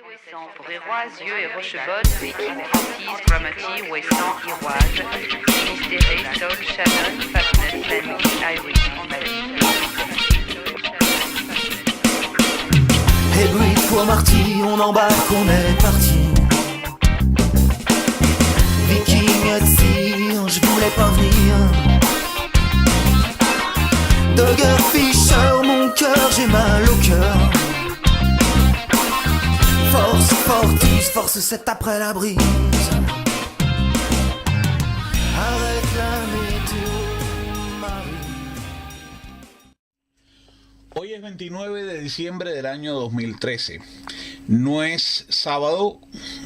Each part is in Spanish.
Brérois, Yeux et Rochebonne, Viking, Antise, Grammaty, Ouessant, Iroise, Finistéré, Saul, Shannon, Fastnet, Lenny, Irish, Et bruit pour Marty, on embarque, on est parti. Viking et Tzir, je voulais pas venir. Dogger Fisher, mon cœur, j'ai mal au cœur. Force, Fortis, force 7 après la brise. Arrête la météo, Marie. Hoy es 29 de diciembre del año 2013. No es sábado,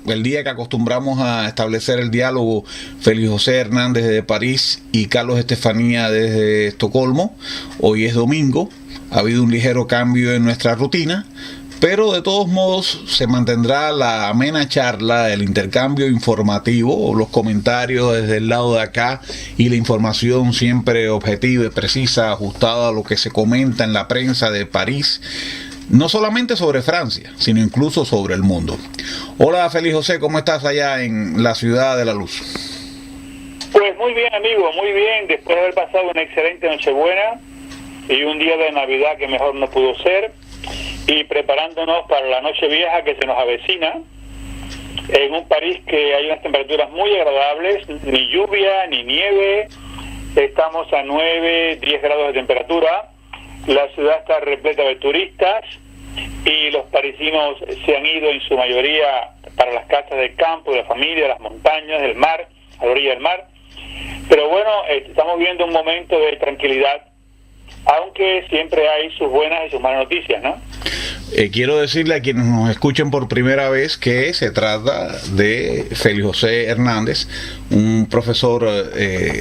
el día que acostumbramos a establecer el diálogo Félix José Hernández desde París y Carlos Estefanía desde Estocolmo. Hoy es domingo, ha habido un ligero cambio en nuestra rutina, pero de todos modos se mantendrá la amena charla, el intercambio informativo, los comentarios desde el lado de acá y la información siempre objetiva y precisa, ajustada a lo que se comenta en la prensa de París, no solamente sobre Francia, sino incluso sobre el mundo. Hola Félix José, ¿cómo estás allá en la Ciudad de la Luz? Pues muy bien, amigo, muy bien, después de haber pasado una excelente Nochebuena y un día de Navidad que mejor no pudo ser, y preparándonos para la noche vieja que se nos avecina, en un París que hay unas temperaturas muy agradables, ni lluvia, ni nieve, estamos a 9, 10 grados de temperatura, la ciudad está repleta de turistas, y los parisinos se han ido en su mayoría para las casas del campo, de la familia, de las montañas, del mar, a la orilla del mar, pero bueno, estamos viendo un momento de tranquilidad, aunque siempre hay sus buenas y sus malas noticias, ¿no? Quiero decirle a quienes nos escuchen por primera vez que se trata de Félix José Hernández, un profesor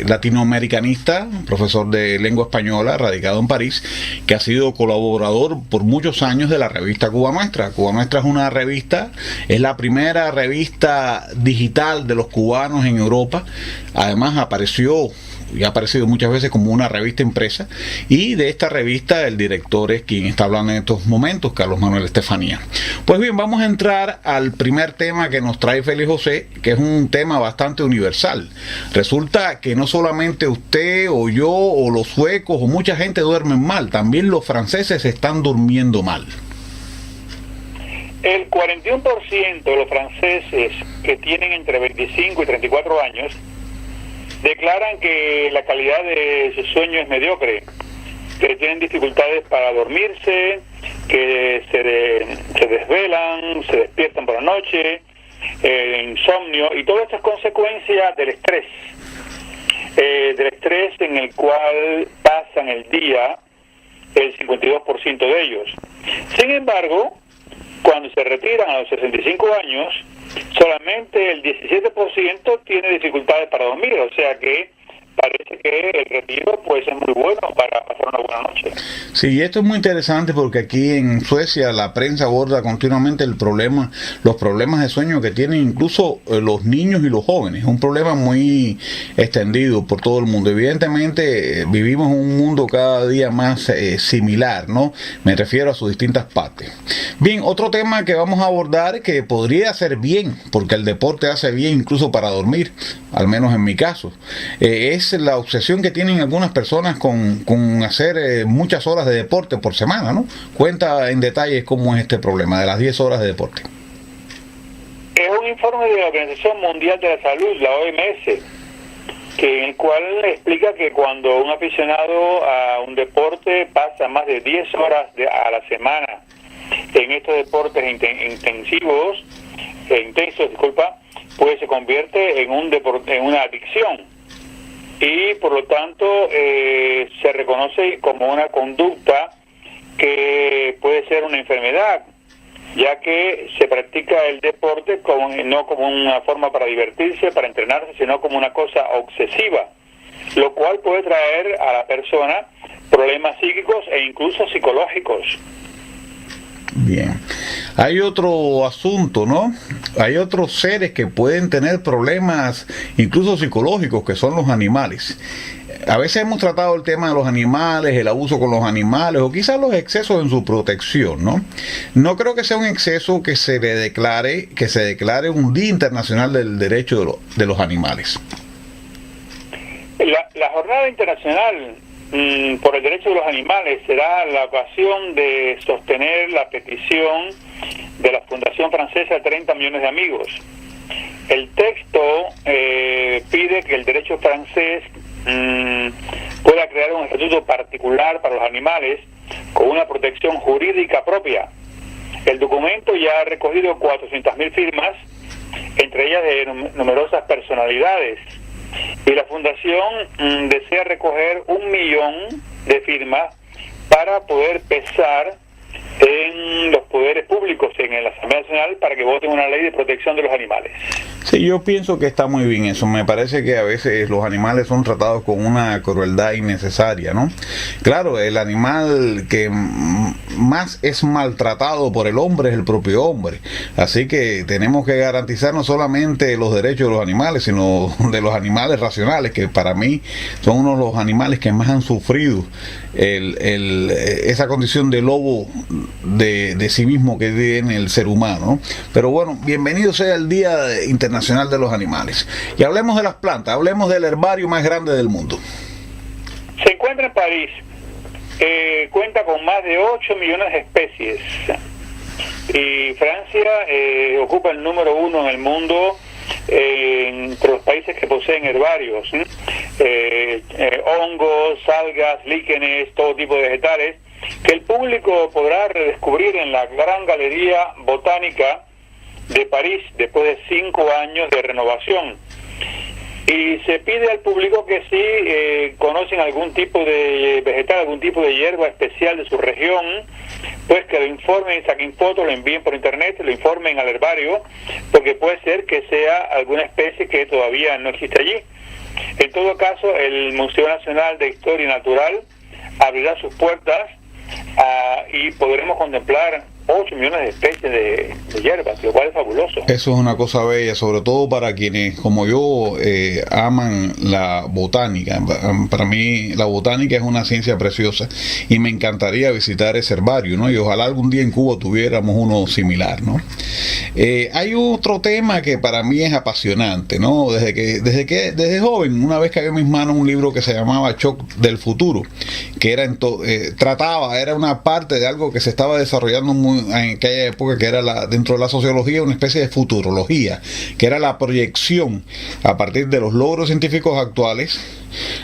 latinoamericanista, profesor de lengua española, radicado en París, que ha sido colaborador por muchos años de la revista Cuba Nuestra. Cuba Nuestra es una revista, es la primera revista digital de los cubanos en Europa. Además apareció y ha aparecido muchas veces como una revista impresa, y de esta revista el director es quien está hablando en estos momentos, Carlos Manuel Estefanía. Pues bien, vamos a entrar al primer tema que nos trae Félix José, que es un tema bastante universal. Resulta que no solamente usted o yo o los suecos o mucha gente duermen mal, también los franceses están durmiendo mal. El 41% de los franceses que tienen entre 25 y 34 años declaran que la calidad de su sueño es mediocre, que tienen dificultades para dormirse, que se desvelan, se despiertan por la noche, insomnio, y todo esto es consecuencia del estrés en el cual pasan el día el 52% de ellos. Sin embargo, cuando se retiran a los 65 años, solamente el 17% tiene dificultades para dormir, o sea que parece que el retiro pues es muy bueno para pasar una buena noche. Sí, y esto es muy interesante porque aquí en Suecia la prensa aborda continuamente los problemas de sueño que tienen incluso los niños y los jóvenes. Es un problema muy extendido por todo el mundo. Evidentemente vivimos en un mundo cada día más similar, ¿no? Me refiero a sus distintas partes. Bien, otro tema que vamos a abordar que podría hacer bien, porque el deporte hace bien incluso para dormir, al menos en mi caso, es la obsesión que tienen algunas personas con hacer muchas horas de deporte por semana, ¿no? Cuenta en detalle cómo es este problema de las 10 horas de deporte. Es un informe de la Organización Mundial de la Salud, la OMS, en el cual explica que cuando un aficionado a un deporte pasa más de 10 horas a la semana en estos deportes intensos, pues se convierte en una adicción. Y por lo tanto se reconoce como una conducta que puede ser una enfermedad, ya que se practica el deporte no como una forma para divertirse, para entrenarse, sino como una cosa obsesiva, lo cual puede traer a la persona problemas psíquicos e incluso psicológicos. Bien. Hay otro asunto, ¿no? Hay otros seres que pueden tener problemas incluso psicológicos, que son los animales. a veces hemos tratado el tema de los animales, el abuso con los animales o quizás los excesos en su protección, ¿no? No creo que sea un exceso que se declare un Día Internacional del Derecho de los Animales. La Jornada Internacional por el Derecho de los Animales será la ocasión de sostener la petición de la Fundación Francesa 30 millones de amigos. El texto pide que el derecho francés pueda crear un estatuto particular para los animales con una protección jurídica propia. El documento ya ha recogido 400.000 firmas, entre ellas de numerosas personalidades, y la fundación desea recoger 1 millón de firmas para poder pesar en los poderes públicos, en la Asamblea Nacional, para que voten una ley de protección de los animales. Sí, yo pienso que está muy bien eso. Me parece que a veces los animales son tratados con una crueldad innecesaria, ¿no? Claro, el animal que más es maltratado por el hombre es el propio hombre. Así que tenemos que garantizar no solamente los derechos de los animales, sino de los animales racionales, que para mí son uno de los animales que más han sufrido esa condición de lobo de sí mismo que tiene el ser humano, ¿no? Pero bueno, bienvenido sea el Día Internacional de los Animales. Y hablemos de las plantas, hablemos del herbario más grande del mundo. Se encuentra en París, cuenta con más de 8 millones de especies, y Francia ocupa el número 1 en el mundo entre los países que poseen herbarios, hongos, algas, líquenes, todo tipo de vegetales, que el público podrá redescubrir en la Gran Galería Botánica de París después de 5 años de renovación. Y se pide al público que si conocen algún tipo de vegetal, algún tipo de hierba especial de su región, pues que lo informen, saquen fotos, lo envíen por internet, lo informen al herbario, porque puede ser que sea alguna especie que todavía no existe allí. En todo caso, el Museo Nacional de Historia Natural abrirá sus puertas y podremos contemplar 8 millones de especies de hierbas, lo cual es fabuloso. Eso es una cosa bella, sobre todo para quienes, como yo, aman la botánica. Para mí la botánica es una ciencia preciosa y me encantaría visitar ese herbario, ¿no? Y ojalá algún día en Cuba tuviéramos uno similar, ¿no? Hay otro tema que para mí es apasionante, ¿no? Desde joven, una vez cayó en mis manos un libro que se llamaba Shock del Futuro, que era era una parte de algo que se estaba desarrollando en aquella época, que era dentro de la sociología una especie de futurología, que era la proyección a partir de los logros científicos actuales,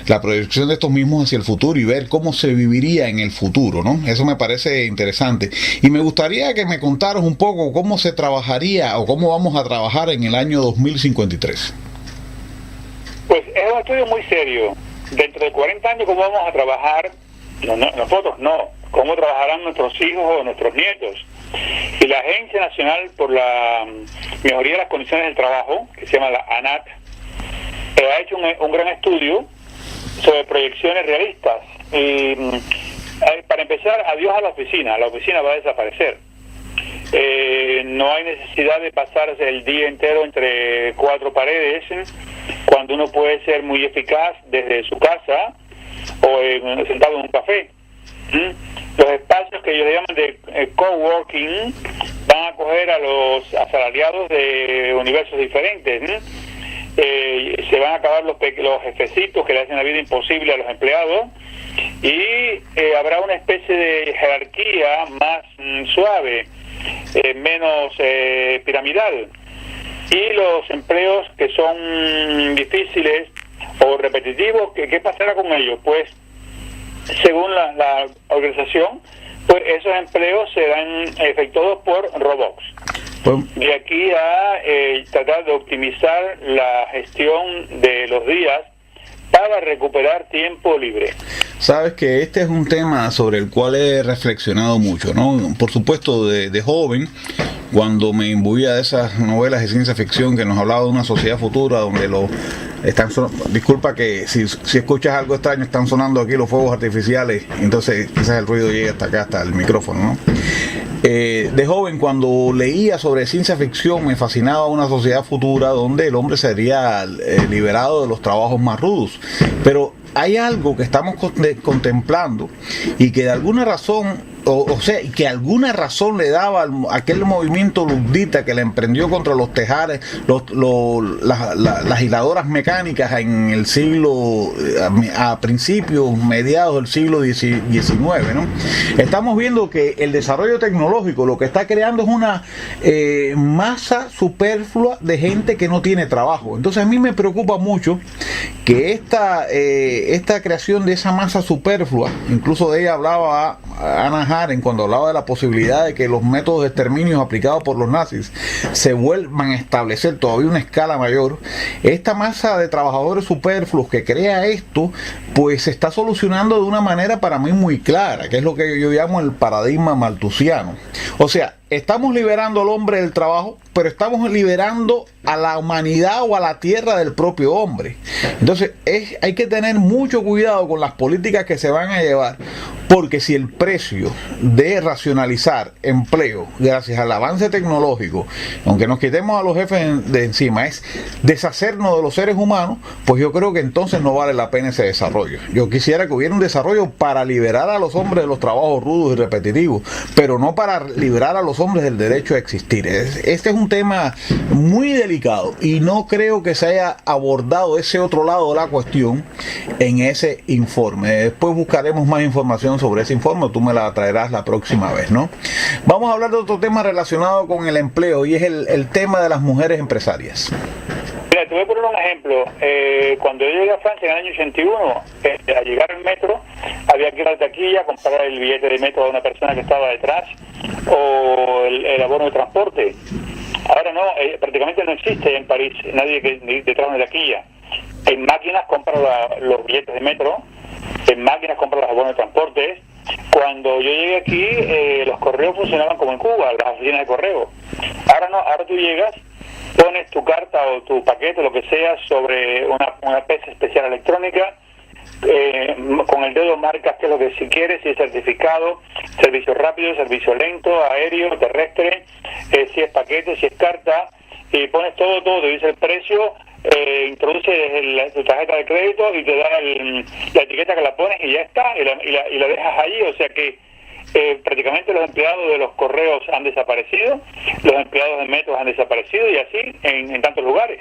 la proyección de estos mismos hacia el futuro y ver cómo se viviría en el futuro, ¿no? Eso me parece interesante y me gustaría que me contaras un poco cómo se trabajaría o cómo vamos a trabajar en el año 2053. Pues es un estudio muy serio. Dentro de 40 años, ¿cómo vamos a trabajar? Nosotros no. ¿Cómo trabajarán nuestros hijos o nuestros nietos? Y la Agencia Nacional por la Mejoría de las Condiciones del Trabajo, que se llama la ANAT, ha hecho un gran estudio sobre proyecciones realistas. Y para empezar, adiós a la oficina va a desaparecer. No hay necesidad de pasarse el día entero entre 4 paredes, cuando uno puede ser muy eficaz desde su casa o sentado en un café. Los espacios que ellos llaman de coworking van a acoger a los asalariados de universos diferentes. Se van a acabar los jefecitos que le hacen la vida imposible a los empleados y habrá una especie de jerarquía más suave, menos piramidal, y los empleos que son difíciles o repetitivos, ¿qué pasará con ellos? Pues según la organización, pues esos empleos serán efectuados por robots. De aquí a tratar de optimizar la gestión de los días para recuperar tiempo libre. Sabes que este es un tema sobre el cual he reflexionado mucho, ¿no? Por supuesto, de joven, cuando me imbuía de esas novelas de ciencia ficción que nos hablaba de una sociedad futura donde disculpa que si escuchas algo extraño, están sonando aquí los fuegos artificiales, entonces quizás el ruido llegue hasta acá, hasta el micrófono, ¿no? De joven, cuando leía sobre ciencia ficción, me fascinaba una sociedad futura donde el hombre sería liberado de los trabajos más rudos. Pero hay algo que estamos contemplando y que de alguna razón, o sea, que alguna razón le daba aquel movimiento ludita que le emprendió contra los tejares, las hiladoras mecánicas en el siglo, a principios, mediados del siglo XIX, ¿no? Estamos viendo que el desarrollo tecnológico lo que está creando es una masa superflua de gente que no tiene trabajo. Entonces a mí me preocupa mucho que esta creación de esa masa superflua, incluso de ella hablaba Hannah Arendt cuando hablaba de la posibilidad de que los métodos de exterminio aplicados por los nazis se vuelvan a establecer todavía una escala mayor. Esta masa de trabajadores superfluos que crea esto, pues se está solucionando de una manera para mí muy clara, que es lo que yo llamo el paradigma malthusiano. O sea, estamos liberando al hombre del trabajo, pero estamos liberando a la humanidad o a la tierra del propio hombre. Entonces hay que tener mucho cuidado con las políticas que se van a llevar, porque si el precio de racionalizar empleo gracias al avance tecnológico, aunque nos quitemos a los jefes de encima, es deshacernos de los seres humanos, pues yo creo que entonces no vale la pena ese desarrollo. Yo quisiera que hubiera un desarrollo para liberar a los hombres de los trabajos rudos y repetitivos, pero no para liberar a los hombres del derecho a existir. Este es un tema muy delicado y no creo que se haya abordado ese otro lado de la cuestión en ese informe. Después buscaremos más información sobre ese informe, tú me la traerás la próxima vez, ¿no? Vamos a hablar de otro tema relacionado con el empleo y es el tema de las mujeres empresarias. Mira, te voy a poner un ejemplo. Cuando yo llegué a Francia en el año 81, al llegar al metro, había que ir a la taquilla, comprar el billete de metro a una persona que estaba detrás o el abono de transporte. Ahora no, prácticamente no existe en París nadie detrás de una taquilla. En máquinas compra los billetes de metro, en máquinas compra los abonos de transportes. Cuando yo llegué aquí, los correos funcionaban como en Cuba, las oficinas de correo. Ahora no, ahora tú llegas, pones tu carta o tu paquete, lo que sea, sobre una pieza especial electrónica, con el dedo marcas qué es lo que si quieres, si es certificado, servicio rápido, servicio lento, aéreo, terrestre, si es paquete, si es carta, y pones todo, te dice el precio, introduces tu tarjeta de crédito y te da la etiqueta que la pones y ya está, y la dejas allí. O sea que prácticamente los empleados de los correos han desaparecido, los empleados de metros han desaparecido y así en tantos lugares.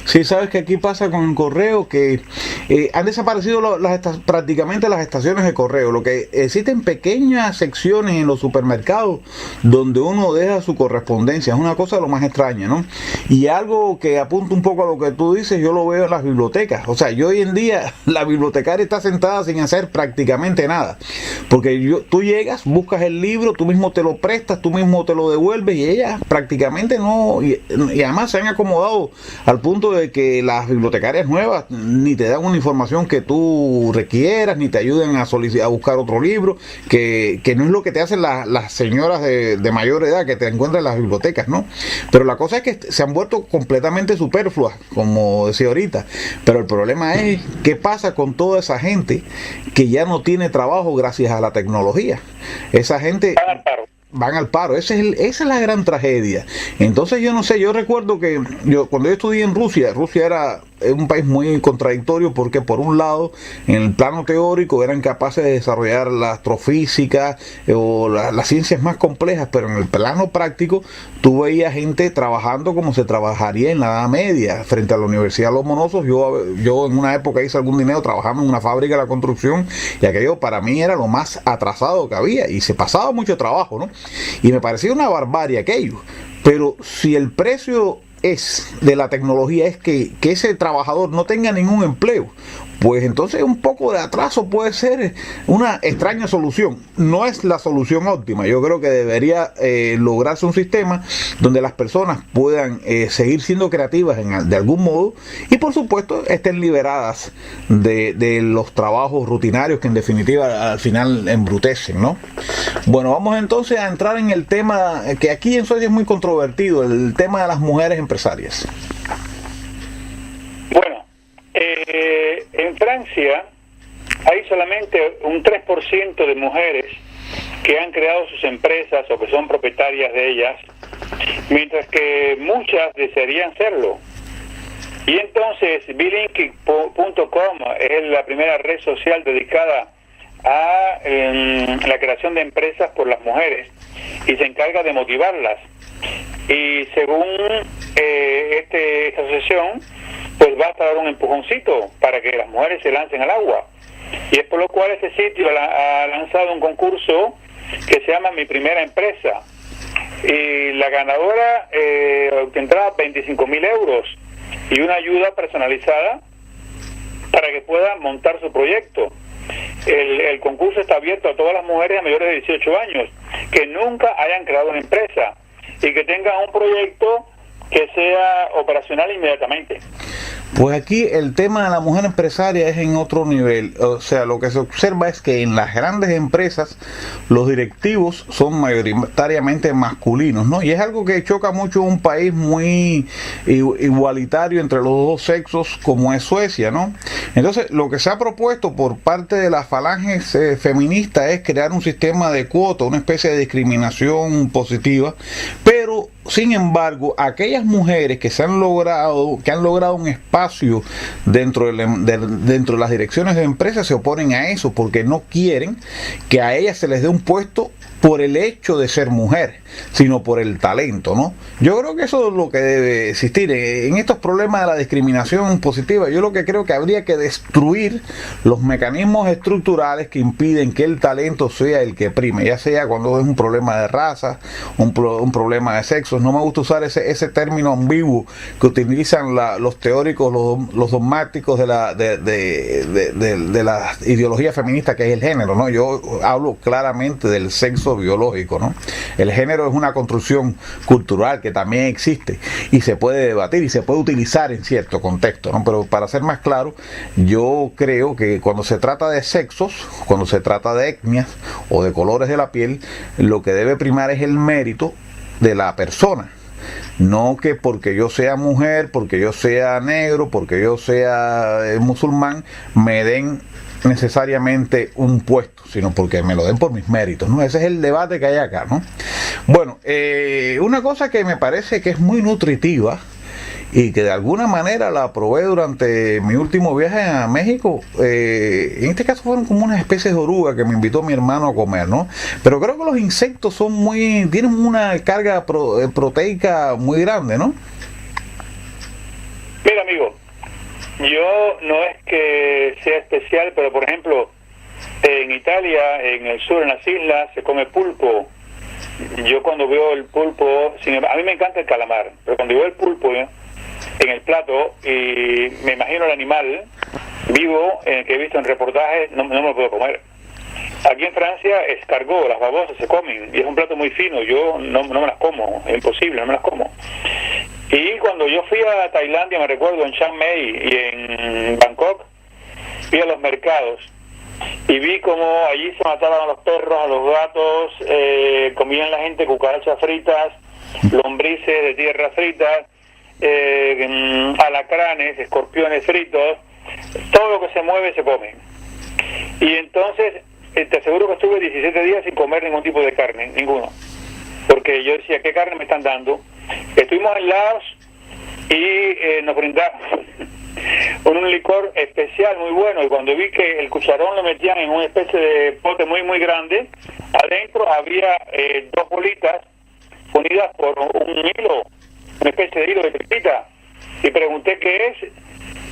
Sí, sabes que aquí pasa con el correo que han desaparecido prácticamente las estaciones de correo. Lo que existen pequeñas secciones en los supermercados donde uno deja su correspondencia. Es una cosa de lo más extraña, ¿no? Y algo que apunta un poco a lo que tú dices, yo lo veo en las bibliotecas. O sea, yo hoy en día la bibliotecaria está sentada sin hacer prácticamente nada, porque tú llegas, buscas el libro, tú mismo te lo prestas, tú mismo te lo devuelves y ellas prácticamente no, y además se han acomodado al punto de que las bibliotecarias nuevas ni te dan una información que tú requieras, ni te ayuden a buscar otro libro, que no es lo que te hacen las señoras de mayor edad que te encuentran en las bibliotecas, ¿no? Pero la cosa es que se han vuelto completamente superfluas, como decía ahorita, pero el problema es qué pasa con toda esa gente que ya no tiene trabajo gracias a la tecnología. Esa gente van al paro. Esa es la gran tragedia. Entonces yo no sé, yo recuerdo que cuando yo estudié en Rusia era un país muy contradictorio porque por un lado en el plano teórico eran capaces de desarrollar la astrofísica o las ciencias más complejas, pero en el plano práctico tú veías gente trabajando como se trabajaría en la Edad Media frente a la Universidad Lomonosov. Yo en una época hice algún dinero trabajando en una fábrica de la construcción y aquello para mí era lo más atrasado que había y se pasaba mucho trabajo, ¿no? Y me parecía una barbarie aquello, pero si el precio de la tecnología es que ese trabajador no tenga ningún empleo, pues entonces un poco de atraso puede ser una extraña solución. No es la solución óptima. Yo creo que debería lograrse un sistema donde las personas puedan seguir siendo creativas de algún modo y por supuesto estén liberadas de los trabajos rutinarios que en definitiva al final embrutecen, ¿no? Bueno, vamos entonces a entrar en el tema que aquí en Suecia es muy controvertido, el tema de las mujeres empresarias. Bueno, en Francia hay solamente un 3% de mujeres que han creado sus empresas o que son propietarias de ellas, mientras que muchas desearían serlo. Y entonces Bilinky.com es la primera red social dedicada a la creación de empresas por las mujeres y se encarga de motivarlas. Y según esta asociación, pues basta dar un empujoncito para que las mujeres se lancen al agua. Y es por lo cual este sitio ha lanzado un concurso que se llama Mi Primera Empresa. Y la ganadora obtendrá 25.000 euros y una ayuda personalizada para que pueda montar su proyecto. El concurso está abierto a todas las mujeres mayores de 18 años que nunca hayan creado una empresa y que tengan un proyecto que sea operacional inmediatamente. Pues aquí el tema de la mujer empresaria es en otro nivel. O sea, lo que se observa es que en las grandes empresas los directivos son mayoritariamente masculinos, ¿no? Y es algo que choca mucho en un país muy igualitario entre los dos sexos como es Suecia, ¿no? Entonces, lo que se ha propuesto por parte de las falanges feministas es crear un sistema de cuota, una especie de discriminación positiva, pero sin embargo, aquellas mujeres que han logrado un espacio dentro de las direcciones de empresas se oponen a eso porque no quieren que a ellas se les dé un puesto por el hecho de ser mujer, sino por el talento, ¿no? Yo creo que eso es lo que debe existir. En estos problemas de la discriminación positiva, yo lo que creo que habría que destruir los mecanismos estructurales que impiden que el talento sea el que prime, ya sea cuando es un problema de raza, un problema de sexo. No me gusta usar ese término ambiguo que utilizan los teóricos, los dogmáticos de la ideología feminista, que es el género, ¿no? Yo hablo claramente del sexo biológico, ¿no? El género es una construcción cultural que también existe y se puede debatir y se puede utilizar en cierto contexto, ¿no? Pero para ser más claro, yo creo que cuando se trata de sexos, cuando se trata de etnias o de colores de la piel, lo que debe primar es el mérito de la persona. No que porque yo sea mujer, porque yo sea negro, porque yo sea musulmán, me den necesariamente un puesto, sino porque me lo den por mis méritos, ¿no? Ese es el debate que hay acá, ¿no? Bueno, una cosa que me parece que es muy nutritiva y que de alguna manera la probé durante mi último viaje a México, en este caso fueron como unas especies de oruga que me invitó mi hermano a comer, ¿no? Pero creo que los insectos tienen una carga proteica muy grande, ¿no? Mira, amigo, yo no es que sea especial, pero por ejemplo, en Italia, en el sur, en las islas, se come pulpo. Yo cuando veo el pulpo, a mí me encanta el calamar, pero cuando veo el pulpo en el plato y me imagino el animal vivo que he visto en reportajes, no me lo puedo comer. Aquí en Francia, escargot, las babosas se comen y es un plato muy fino. Yo no me las como, es imposible, no me las como. Y cuando yo fui a Tailandia, me recuerdo, en Chiang Mai y en Bangkok, fui a los mercados y vi como allí se mataban a los perros, a los gatos, comían la gente cucarachas fritas, lombrices de tierra fritas, alacranes, escorpiones fritos, todo lo que se mueve se come. Y entonces te aseguro que estuve 17 días sin comer ningún tipo de carne, ninguno, porque yo decía, ¿qué carne me están dando? Estuvimos en Laos y nos brindaron con un licor especial muy bueno, y cuando vi que el cucharón lo metían en una especie de pote muy muy grande, adentro había 2 bolitas unidas por un hilo, una especie de hilo de tripita, y pregunté qué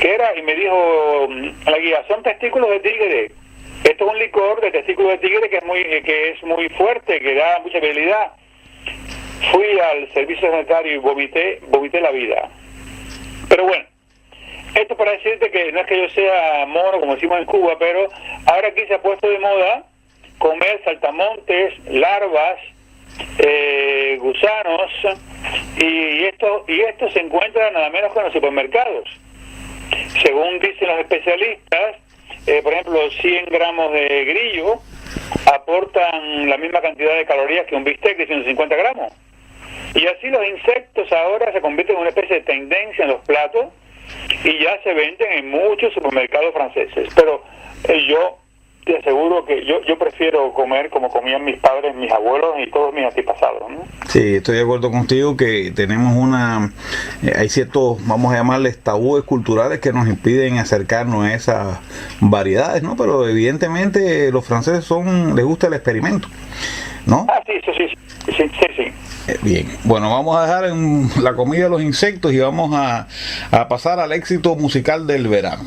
era, y me dijo la guía, son testículos de tigre. Esto es un licor de testículos de tigre que es muy fuerte, que da mucha virilidad. Fui al servicio sanitario y vomité la vida. Pero bueno, esto para decirte que no es que yo sea mono, como decimos en Cuba, pero ahora aquí se ha puesto de moda comer saltamontes, larvas, gusanos, y esto se encuentra nada menos que en los supermercados. Según dicen los especialistas, por ejemplo, 100 gramos de grillo aportan la misma cantidad de calorías que un bistec de 150 gramos. Y así los insectos ahora se convierten en una especie de tendencia en los platos y ya se venden en muchos supermercados franceses. Pero yo te aseguro que yo prefiero comer como comían mis padres, mis abuelos y todos mis antepasados, ¿no? Sí, estoy de acuerdo contigo que tenemos hay ciertos, vamos a llamarles tabúes culturales que nos impiden acercarnos a esas variedades, ¿no? Pero evidentemente los franceses les gusta el experimento, ¿no? Ah, sí. Bien, bueno, vamos a dejar en la comida los insectos y vamos a pasar al éxito musical del verano.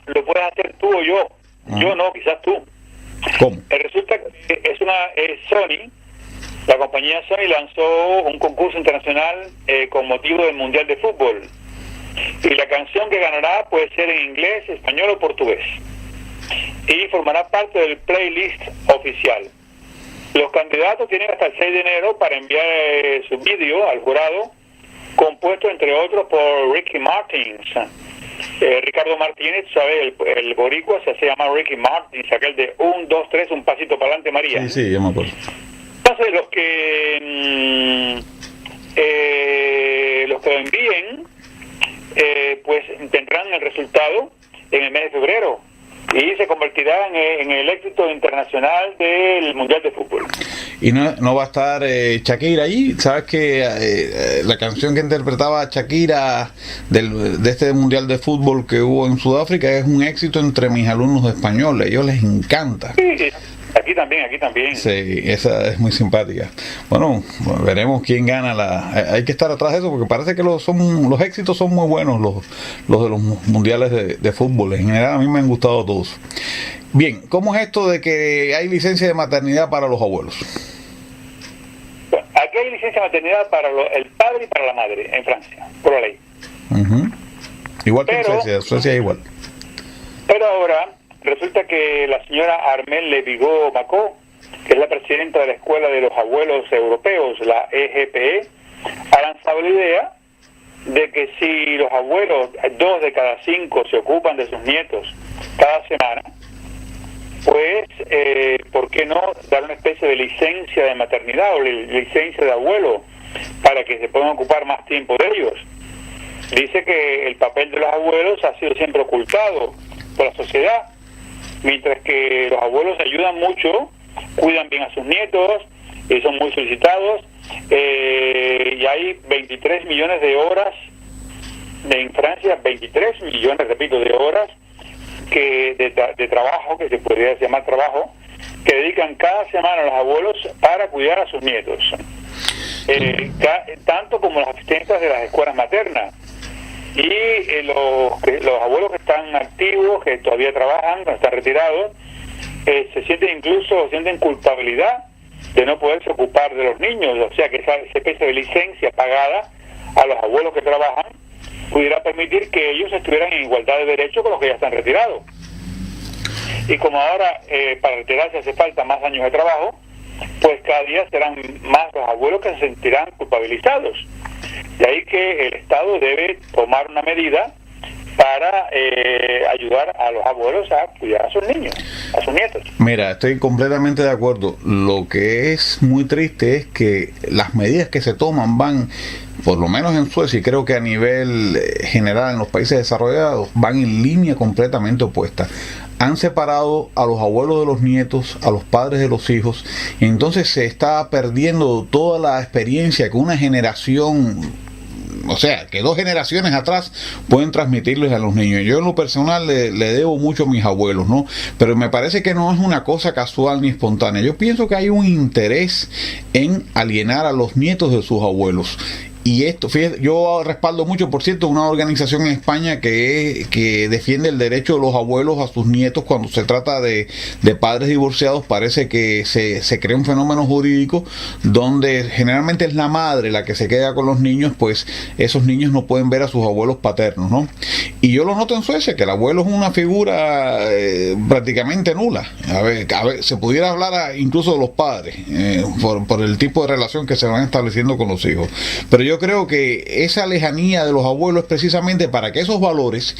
Lo puedes hacer tú o yo. Yo no, quizás tú. ¿Cómo? Resulta que es Sony, la compañía Sony lanzó un concurso internacional con motivo del Mundial de Fútbol. Y la canción que ganará puede ser en inglés, español o portugués. Y formará parte del playlist oficial. Los candidatos tienen hasta el 6 de enero para enviar su vídeo al jurado, compuesto entre otros por Ricky Martin. Ricardo Martínez, ¿sabes? El boricua se llama Ricky Martin, aquel de 1, 2, 3, un pasito para adelante, María. Sí, yo me acuerdo. Entonces, los que lo envíen, pues tendrán el resultado en el mes de febrero y se convertirán en el éxito internacional del Mundial de Fútbol. Y no va a estar Shakira allí. Sabes que la canción que interpretaba Shakira de este Mundial de Fútbol que hubo en Sudáfrica es un éxito entre mis alumnos españoles. A ellos les encanta. Sí, aquí también. Sí, esa es muy simpática. Bueno, veremos quién gana hay que estar atrás de eso porque parece que los éxitos son muy buenos, los de los mundiales de fútbol. En general a mí me han gustado todos. Bien, ¿cómo es esto de que hay licencia de maternidad para los abuelos? Aquí hay licencia de maternidad para el padre y para la madre en Francia, por la ley. Uh-huh. Igual que en Suecia es igual. Pero ahora resulta que la señora Armelle Levigot-Macot, que es la presidenta de la Escuela de los Abuelos Europeos, la EGPE, ha lanzado la idea de que si los abuelos, 2 de cada 5, se ocupan de sus nietos cada semana, pues, ¿por qué no dar una especie de licencia de maternidad o licencia de abuelo para que se puedan ocupar más tiempo de ellos? Dice que el papel de los abuelos ha sido siempre ocultado por la sociedad, mientras que los abuelos ayudan mucho, cuidan bien a sus nietos y son muy solicitados, y hay 23 millones de horas en Francia, 23 millones, repito, de horas de trabajo, que se podría llamar trabajo, que dedican cada semana a los abuelos para cuidar a sus nietos, tanto como las asistentas de las escuelas maternas. Y los abuelos que están activos, que todavía trabajan, no están retirados, sienten culpabilidad de no poderse ocupar de los niños. O sea que esa especie de licencia pagada a los abuelos que trabajan pudiera permitir que ellos estuvieran en igualdad de derechos con los que ya están retirados. Y como ahora para retirarse hace falta más años de trabajo, pues cada día serán más los abuelos que se sentirán culpabilizados. De ahí que el Estado debe tomar una medida para ayudar a los abuelos a cuidar a sus niños, a sus nietos. Mira, estoy completamente de acuerdo. Lo que es muy triste es que las medidas que se toman van, por lo menos en Suecia, y creo que a nivel general en los países desarrollados, van en línea completamente opuesta. Han separado a los abuelos de los nietos, a los padres de los hijos, y entonces se está perdiendo toda la experiencia que una generación, o sea, que 2 generaciones atrás pueden transmitirles a los niños. Yo en lo personal le debo mucho a mis abuelos, ¿no? Pero me parece que no es una cosa casual ni espontánea. Yo pienso que hay un interés en alienar a los nietos de sus abuelos. Y esto, fíjate, yo respaldo mucho, por cierto, una organización en España que defiende el derecho de los abuelos a sus nietos cuando se trata de padres divorciados. Parece que se crea un fenómeno jurídico donde generalmente es la madre la que se queda con los niños, pues esos niños no pueden ver a sus abuelos paternos, ¿no? Y yo lo noto en Suecia, que el abuelo es una figura prácticamente nula. A ver, se pudiera hablar incluso de los padres, por el tipo de relación que se van estableciendo con los hijos. Pero yo creo que esa lejanía de los abuelos es precisamente para que esos valores,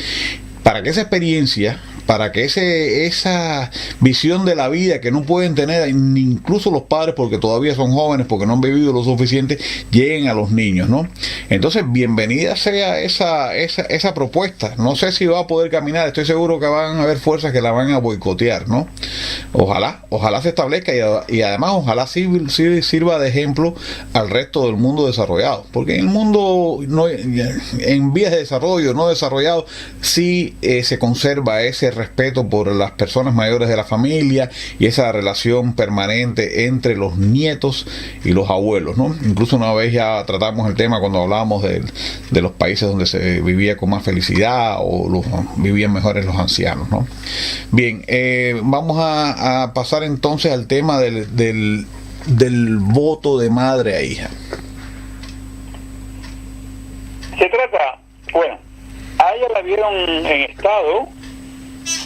para que esa experiencia para que esa visión de la vida que no pueden tener incluso los padres porque todavía son jóvenes, porque no han vivido lo suficiente, lleguen a los niños, ¿no? Entonces, bienvenida sea esa propuesta. No sé si va a poder caminar, estoy seguro que van a haber fuerzas que la van a boicotear, ¿no? Ojalá se establezca y además ojalá sirva de ejemplo al resto del mundo desarrollado, porque en el mundo en vías de desarrollo, no desarrollado, sí se conserva ese respeto por las personas mayores de la familia y esa relación permanente entre los nietos y los abuelos, ¿no? Incluso una vez ya tratamos el tema cuando hablábamos de los países donde se vivía con más felicidad o vivían mejores los ancianos, ¿no? Bien, vamos a pasar entonces al tema del voto de madre a hija. Se trata, bueno, a ella la vieron en estado,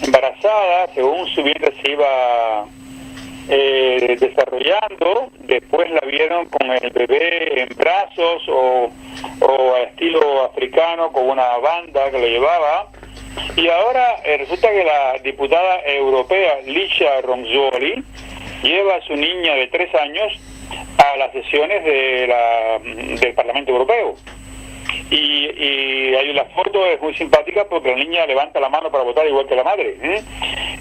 embarazada, según su vientre se iba desarrollando, después la vieron con el bebé en brazos o a estilo africano con una banda que lo llevaba, y ahora resulta que la diputada europea Licia Ronzulli lleva a su niña de 3 años a las sesiones del Parlamento Europeo. Y hay una foto, es muy simpática porque la niña levanta la mano para votar igual que la madre.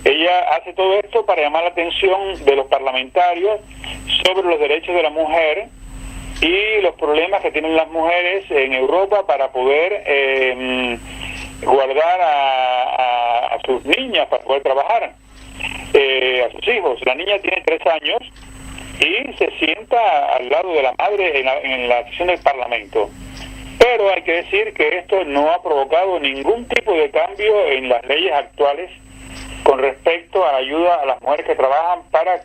Ella hace todo esto para llamar la atención de los parlamentarios sobre los derechos de la mujer y los problemas que tienen las mujeres en Europa para poder guardar a sus niñas, para poder trabajar, a sus hijos. La niña tiene 3 años y se sienta al lado de la madre en la sesión del Parlamento. Pero hay que decir que esto no ha provocado ningún tipo de cambio en las leyes actuales con respecto a la ayuda a las mujeres que trabajan para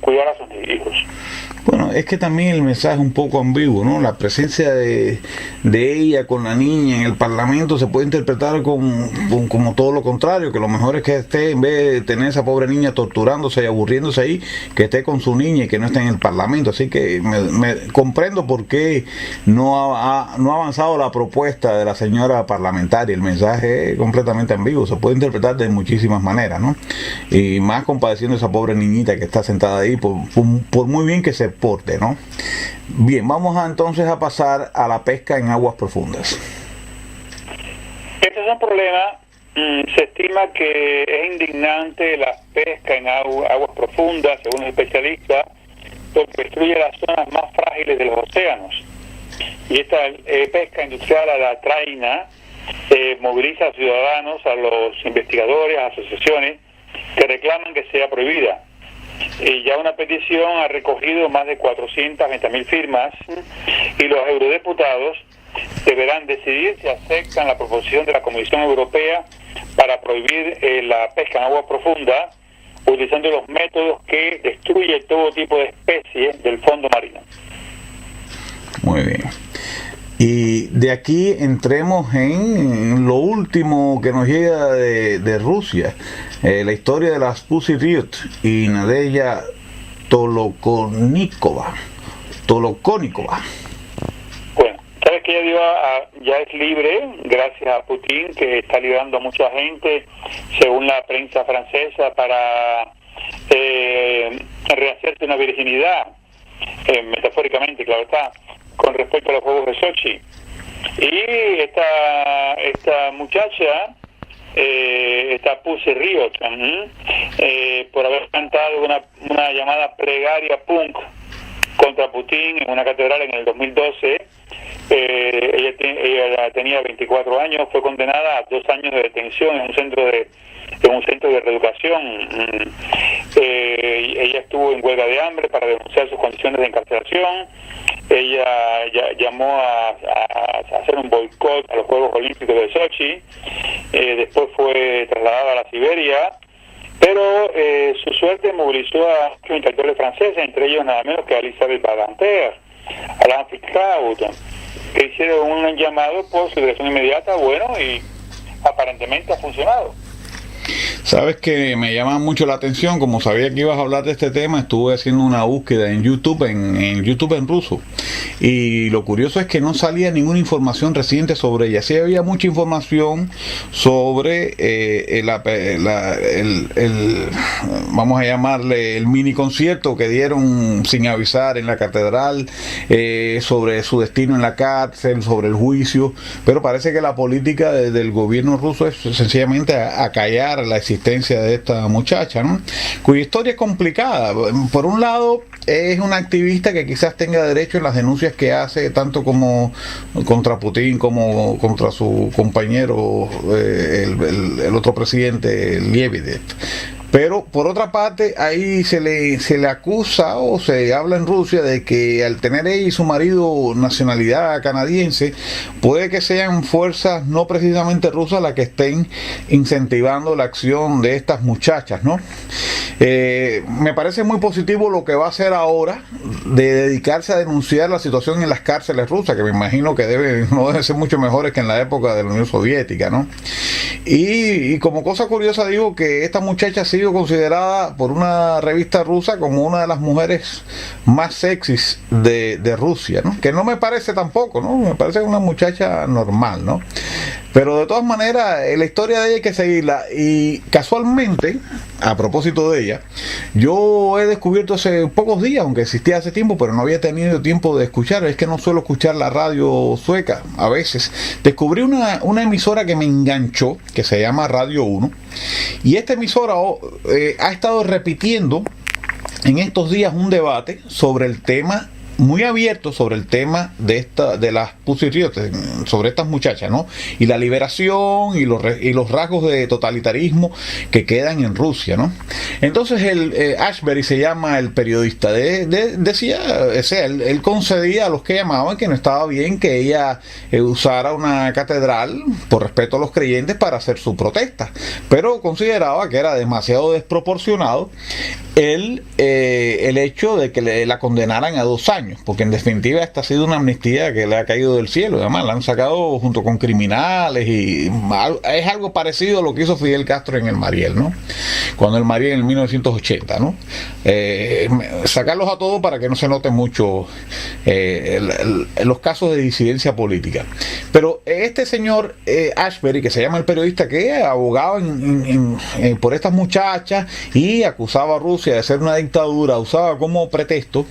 cuidar a sus hijos. Bueno, es que también el mensaje es un poco ambiguo, ¿no? La presencia de ella con la niña en el Parlamento se puede interpretar como todo lo contrario, que lo mejor es que esté, en vez de tener esa pobre niña torturándose y aburriéndose ahí, que esté con su niña y que no esté en el Parlamento. Así que me comprendo por qué no ha avanzado la propuesta de la señora parlamentaria. El mensaje es completamente ambiguo, se puede interpretar de muchísimas maneras, ¿no? Y más compadeciendo a esa pobre niñita que está sentada ahí, por muy bien que se porte, ¿no? Bien, vamos entonces a pasar a la pesca en aguas profundas. Este es un problema. Se estima que es indignante la pesca en aguas profundas, según los especialistas, porque destruye las zonas más frágiles de los océanos. Y esta pesca industrial a la traina moviliza a ciudadanos, a los investigadores, a asociaciones que reclaman que sea prohibida. Ya una petición ha recogido más de 420.000 firmas y los eurodiputados deberán decidir si aceptan la proposición de la Comisión Europea para prohibir la pesca en agua profunda, utilizando los métodos que destruyen todo tipo de especies del fondo marino. Muy bien. Y de aquí entremos en lo último que nos llega de Rusia, la historia de las Pussy Riot y Nadeya Tolokonikova. Bueno, sabes que ella ya es libre gracias a Putin, que está liberando a mucha gente, según la prensa francesa, para rehacerse una virginidad, metafóricamente, claro está, con respecto a los Juegos de Sochi. Y esta muchacha, esta Pussy Riot, por haber cantado una llamada plegaria punk contra Putin en una catedral en el 2012, ella tenía 24 años, fue condenada a 2 años de detención en un centro de reeducación. Ella estuvo en huelga de hambre para denunciar sus condiciones de encarcelación. Ella llamó a hacer un boicot a los Juegos Olímpicos de Sochi. Después fue trasladada a la Siberia, pero su suerte movilizó a muchos intelectuales franceses, entre ellos nada menos que a Elisabeth Badinter, Alain Finkielkraut, que hicieron un llamado por su liberación inmediata, bueno, y aparentemente ha funcionado. Sabes que me llama mucho la atención, como sabía que ibas a hablar de este tema, estuve haciendo una búsqueda en YouTube, en YouTube en ruso, y lo curioso es que no salía ninguna información reciente sobre ella. Sí había mucha información sobre vamos a llamarle el mini concierto que dieron sin avisar en la catedral, sobre su destino en la cárcel, sobre el juicio, pero parece que la política del gobierno ruso es sencillamente acallar la existencia de esta muchacha, ¿no? Cuya historia es complicada. Por un lado, es una activista que quizás tenga derecho en las denuncias que hace, tanto como contra Putin como contra su compañero, el otro presidente, Liebedev. Pero por otra parte, ahí se le acusa o se habla en Rusia de que al tener ella y su marido nacionalidad canadiense, puede que sean fuerzas no precisamente rusas las que estén incentivando la acción de estas muchachas, ¿no? Me parece muy positivo lo que va a hacer ahora de dedicarse a denunciar la situación en las cárceles rusas, que me imagino que no deben ser mucho mejores que en la época de la Unión Soviética, ¿no? Y como cosa curiosa digo que esta muchacha ha sido considerada por una revista rusa como una de las mujeres más sexys de Rusia, ¿no? Que no me parece tampoco, ¿no? Me parece una muchacha normal, ¿no? Pero de todas maneras, la historia de ella hay que seguirla. Y casualmente, a propósito de ella, yo he descubierto hace pocos días, aunque existía hace tiempo, pero no había tenido tiempo de escuchar. Es que no suelo escuchar la radio sueca a veces. Descubrí una emisora que me enganchó, que se llama Radio 1. Y esta emisora ha estado repitiendo en estos días un debate sobre el tema muy abierto, sobre el tema de las Pussy Riot, sobre estas muchachas, ¿no? Y la liberación y los rasgos de totalitarismo que quedan en Rusia, ¿no? Entonces Ashbery se llama el periodista, decía, o sea, él concedía a los que llamaban que no estaba bien que ella usara una catedral por respeto a los creyentes para hacer su protesta, pero consideraba que era demasiado desproporcionado el hecho de que la condenaran a 2 años, porque en definitiva esta ha sido una amnistía que le ha caído del cielo. Además la han sacado junto con criminales y es algo parecido a lo que hizo Fidel Castro en el Mariel, ¿no? Cuando el Mariel en 1980, ¿no? Sacarlos a todos para que no se note mucho los casos de disidencia política. Pero este señor Ashbery, que se llama el periodista, que abogaba por estas muchachas y acusaba a Rusia de ser una dictadura, usaba como pretexto,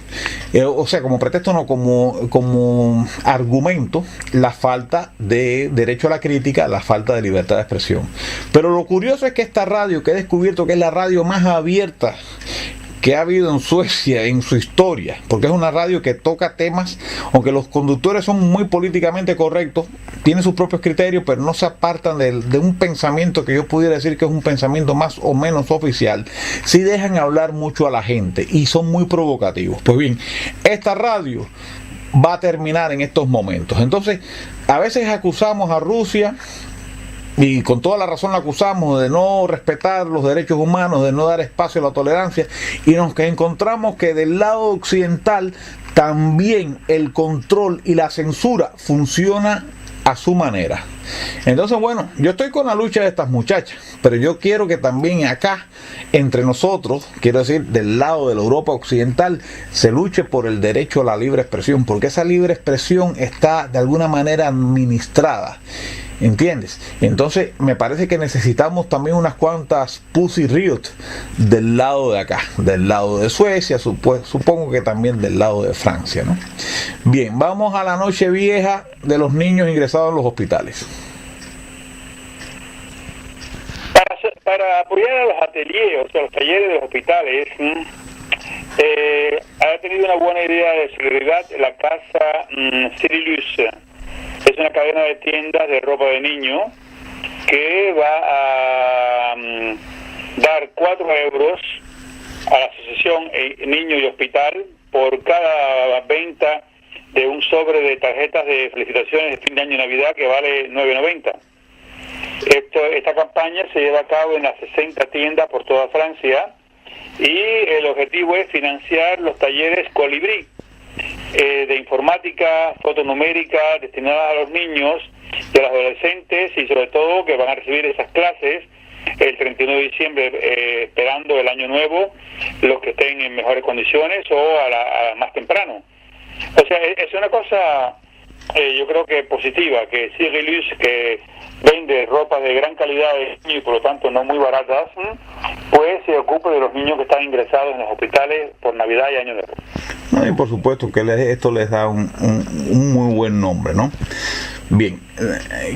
como pretexto no, como argumento, la falta de derecho a la crítica, la falta de libertad de expresión. Pero lo curioso es que esta radio, que he descubierto que es la radio más abierta que ha habido en Suecia en su historia, porque es una radio que toca temas, aunque los conductores son muy políticamente correctos, tienen sus propios criterios, pero no se apartan de un pensamiento que yo pudiera decir que es un pensamiento más o menos oficial. Sí dejan hablar mucho a la gente y son muy provocativos. Pues bien, esta radio va a terminar en estos momentos. Entonces, a veces acusamos a Rusia, y con toda la razón la acusamos de no respetar los derechos humanos, de no dar espacio a la tolerancia, y nos encontramos que del lado occidental también el control y la censura funciona a su manera. Entonces, bueno, yo estoy con la lucha de estas muchachas, pero yo quiero que también acá, entre nosotros, quiero decir, del lado de la Europa occidental, se luche por el derecho a la libre expresión, porque esa libre expresión está de alguna manera administrada, ¿entiendes? Entonces me parece que necesitamos también unas cuantas Pussy Riot del lado de acá, del lado de Suecia, supongo que también del lado de Francia, ¿no? Bien, vamos a la noche vieja de los niños ingresados en los hospitales. Para apoyar a los ateliers, o sea, los talleres de los hospitales, ha tenido una buena idea de solidaridad la casa Cyrilus. Es una cadena de tiendas de ropa de niño que va a dar 4 euros a la asociación Niño y Hospital por cada venta de un sobre de tarjetas de felicitaciones de fin de año y Navidad que vale 9,90. Esta campaña se lleva a cabo en las 60 tiendas por toda Francia y el objetivo es financiar los talleres Colibrí de informática, fotonumérica, destinadas a los niños y a los adolescentes, y sobre todo que van a recibir esas clases el 31 de diciembre esperando el año nuevo, los que estén en mejores condiciones o a más temprano. O sea, es una cosa yo creo que positiva, que Cyrillus, que vende ropa de gran calidad y por lo tanto no muy baratas, pues se ocupe de los niños que están ingresados en los hospitales por Navidad y Año Nuevo. No, y por supuesto que esto les da un muy buen nombre, ¿no? Bien,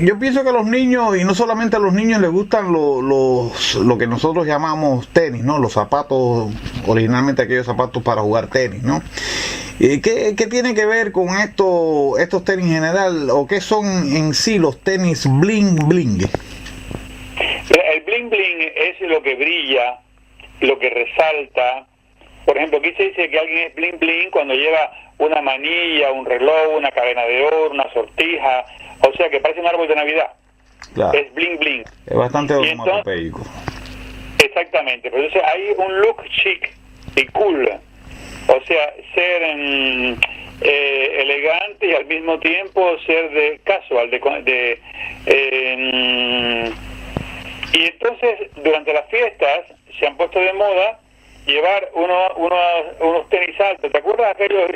yo pienso que a los niños, y no solamente a los niños, les gustan lo que nosotros llamamos tenis, ¿no? Los zapatos, originalmente aquellos zapatos para jugar tenis, ¿no? ¿Qué tiene que ver con estos tenis en general, o qué son en sí los tenis bling bling? El bling bling es lo que brilla, lo que resalta. Por ejemplo, aquí se dice que alguien es bling bling cuando lleva una manilla, un reloj, una cadena de oro, una sortija, o sea que parece un árbol de Navidad. Claro. Es bling bling. Es bastante onomatopeico. Exactamente, pero entonces hay un look chic y cool. O sea, ser elegante y al mismo tiempo ser de casual, y entonces durante las fiestas se han puesto de moda llevar unos tenis altos. ¿Te acuerdas de aquellos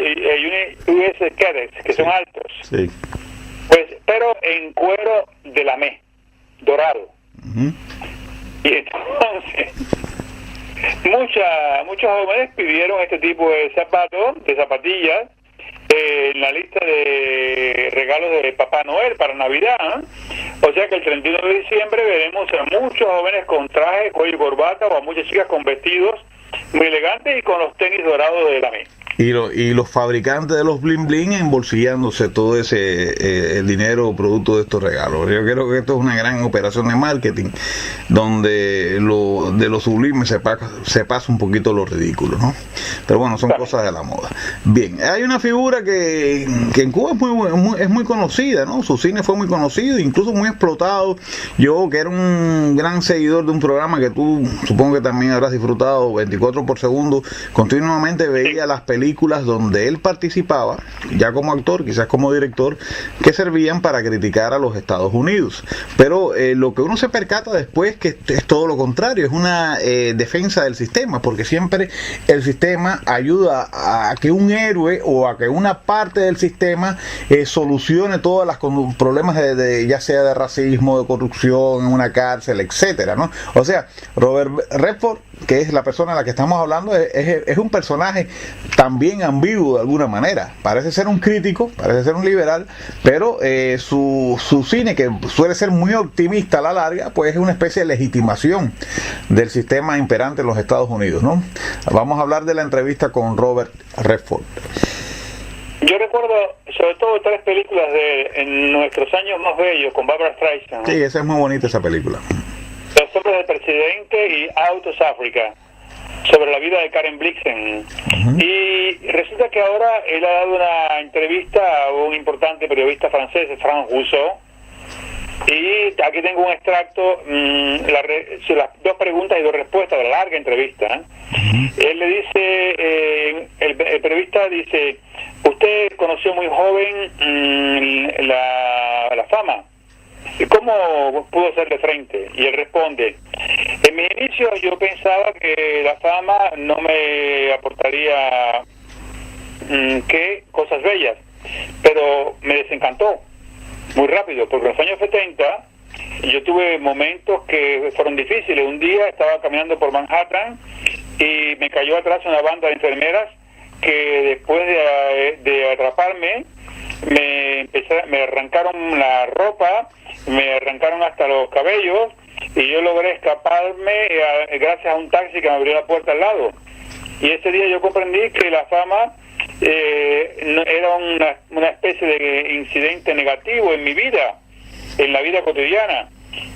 US Cadets que son altos? Sí. Pues, pero en cuero de lamé, dorado. Uh-huh. Y entonces muchos jóvenes pidieron este tipo de zapatos, de zapatillas, en la lista de regalos de Papá Noel para Navidad, ¿eh? O sea que el 31 de diciembre veremos a muchos jóvenes con traje, cuello y corbata, o a muchas chicas con vestidos muy elegantes y con los tenis dorados de lamé. Y los fabricantes de los bling bling embolsillándose todo el dinero producto de estos regalos. Yo creo que esto es una gran operación de marketing donde de lo sublime se pasa un poquito lo ridículo, ¿no? Pero bueno, son cosas de la moda. Bien, hay una figura que en Cuba es muy conocida, ¿no? Su cine fue muy conocido, incluso muy explotado. Yo, que era un gran seguidor de un programa que tú supongo que también habrás disfrutado, 24 por segundo, continuamente veía las películas donde él participaba, ya como actor, quizás como director, que servían para criticar a los Estados Unidos. Pero lo que uno se percata después que es todo lo contrario, es una defensa del sistema, porque siempre el sistema ayuda a que un héroe o a que una parte del sistema solucione todos los problemas ya sea de racismo, de corrupción, en una cárcel, etcétera, ¿no? O sea, Robert Redford, que es la persona a la que estamos hablando, es un personaje también ambiguo de alguna manera. Parece ser un crítico, parece ser un liberal, pero su cine, que suele ser muy optimista a la larga, pues es una especie de legitimación del sistema imperante en los Estados Unidos, ¿no? Vamos a hablar de la entrevista con Robert Redford. Yo recuerdo sobre todo 3 películas de En nuestros años más bellos con Barbra Streisand, ¿no? Sí, esa es muy bonita esa película. Los hombres del presidente y Out of Africa, sobre la vida de Karen Blixen. Uh-huh. Y resulta que ahora él ha dado una entrevista a un importante periodista francés, Franck Rousseau, y aquí tengo un extracto, las 2 preguntas y 2 respuestas de la larga entrevista. Uh-huh. Él le dice, el periodista dice, usted conoció muy joven la fama, ¿y cómo pudo hacerle frente? Y él responde, en mi inicio yo pensaba que la fama no me aportaría cosas bellas, pero me desencantó muy rápido, porque en los años 70 yo tuve momentos que fueron difíciles. Un día estaba caminando por Manhattan y me cayó atrás una banda de enfermeras que después de atraparme me arrancaron la ropa, me arrancaron hasta los cabellos y yo logré escaparme gracias a un taxi que me abrió la puerta al lado. Y ese día yo comprendí que la fama era una especie de incidente negativo en mi vida, en la vida cotidiana,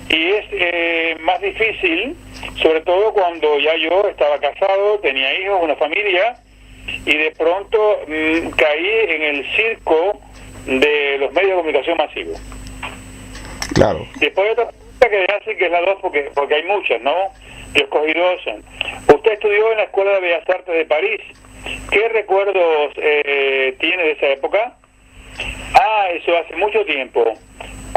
y es más difícil, sobre todo cuando ya yo estaba casado, tenía hijos, una familia, y de pronto caí en el circo de los medios de comunicación masivos. Claro. Después hay otra pregunta que hace, que es la 2, porque hay muchas, ¿no? Yo escogí 2. Usted estudió en la Escuela de Bellas Artes de París. ¿Qué recuerdos tiene de esa época? Eso hace mucho tiempo.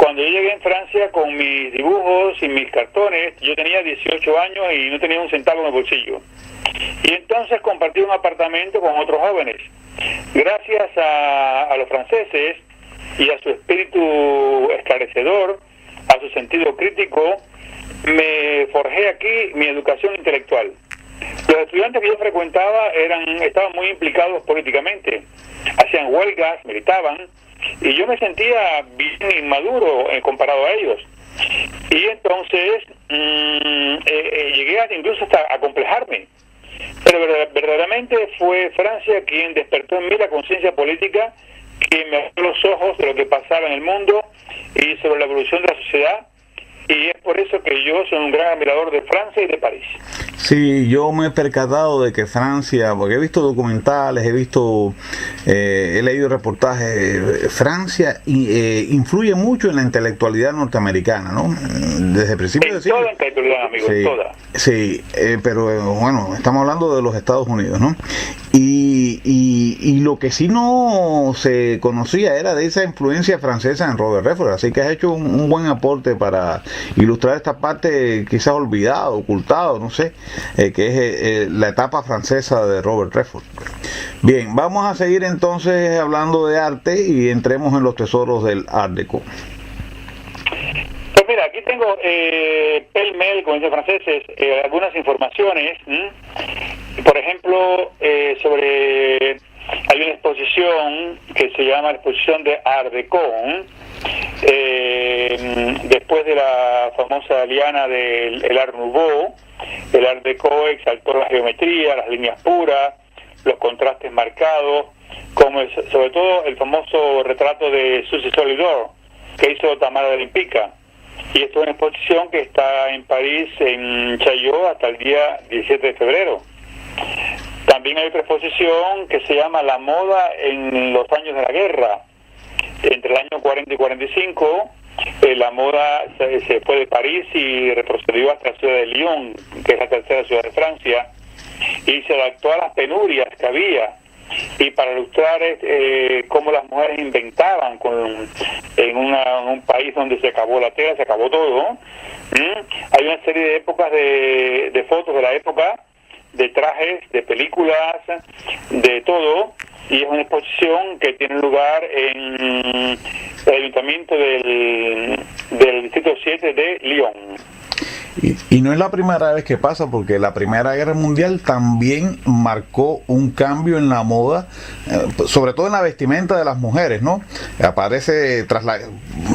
Cuando yo llegué en Francia con mis dibujos y mis cartones, yo tenía 18 años y no tenía un centavo en el bolsillo. Y entonces compartí un apartamento con otros jóvenes. Gracias a los franceses y a su espíritu esclarecedor, a su sentido crítico, me forjé aquí mi educación intelectual. Los estudiantes que yo frecuentaba estaban muy implicados políticamente, hacían huelgas, militaban, y yo me sentía bien inmaduro comparado a ellos. Y entonces llegué incluso hasta a complejarme. Pero verdaderamente fue Francia quien despertó en mí la conciencia política, quien me abrió los ojos de lo que pasaba en el mundo y sobre la evolución de la sociedad. Y es por eso que yo soy un gran admirador de Francia y de París. Sí, yo me he percatado de que Francia, porque he visto documentales, he leído reportajes, Francia influye mucho en la intelectualidad norteamericana, ¿no? Desde el principio de toda intelectualidad, amigo, sí, en toda. Sí, pero bueno, estamos hablando de los Estados Unidos, ¿no? Y lo que sí no se conocía era de esa influencia francesa en Robert Redford, así que has hecho un buen aporte para ilustrar esta parte quizás olvidada, ocultada, no sé, que es la etapa francesa de Robert Redford. Bien, vamos a seguir entonces hablando de arte y entremos en los tesoros del Art Deco. Pues mira, aquí tengo pell-mell, como dicen franceses, algunas informaciones. Por ejemplo, hay una exposición que se llama la exposición de Art Deco, después de la famosa liana del Art Nouveau. El Art Deco exaltó la geometría, las líneas puras, los contrastes marcados, como sobre todo el famoso retrato de Suzy Solidor que hizo Tamara de Lempicka. Y esto es una exposición que está en París, en Chaillot, hasta el día 17 de febrero. También hay otra exposición que se llama La moda en los años de la guerra. Entre el año 40 y 45, la moda se fue de París y retrocedió hasta la ciudad de Lyon, que es la tercera ciudad de Francia, y se adaptó a las penurias que había. Y para ilustrar cómo las mujeres inventaban en un país donde se acabó la tela, se acabó todo, hay una serie de épocas de fotos de la época, de trajes, de películas, de todo, y es una exposición que tiene lugar en el ayuntamiento del distrito 7 de Lyon. Y no es la primera vez que pasa, porque la Primera Guerra Mundial también marcó un cambio en la moda, sobre todo en la vestimenta de las mujeres, ¿no? Aparece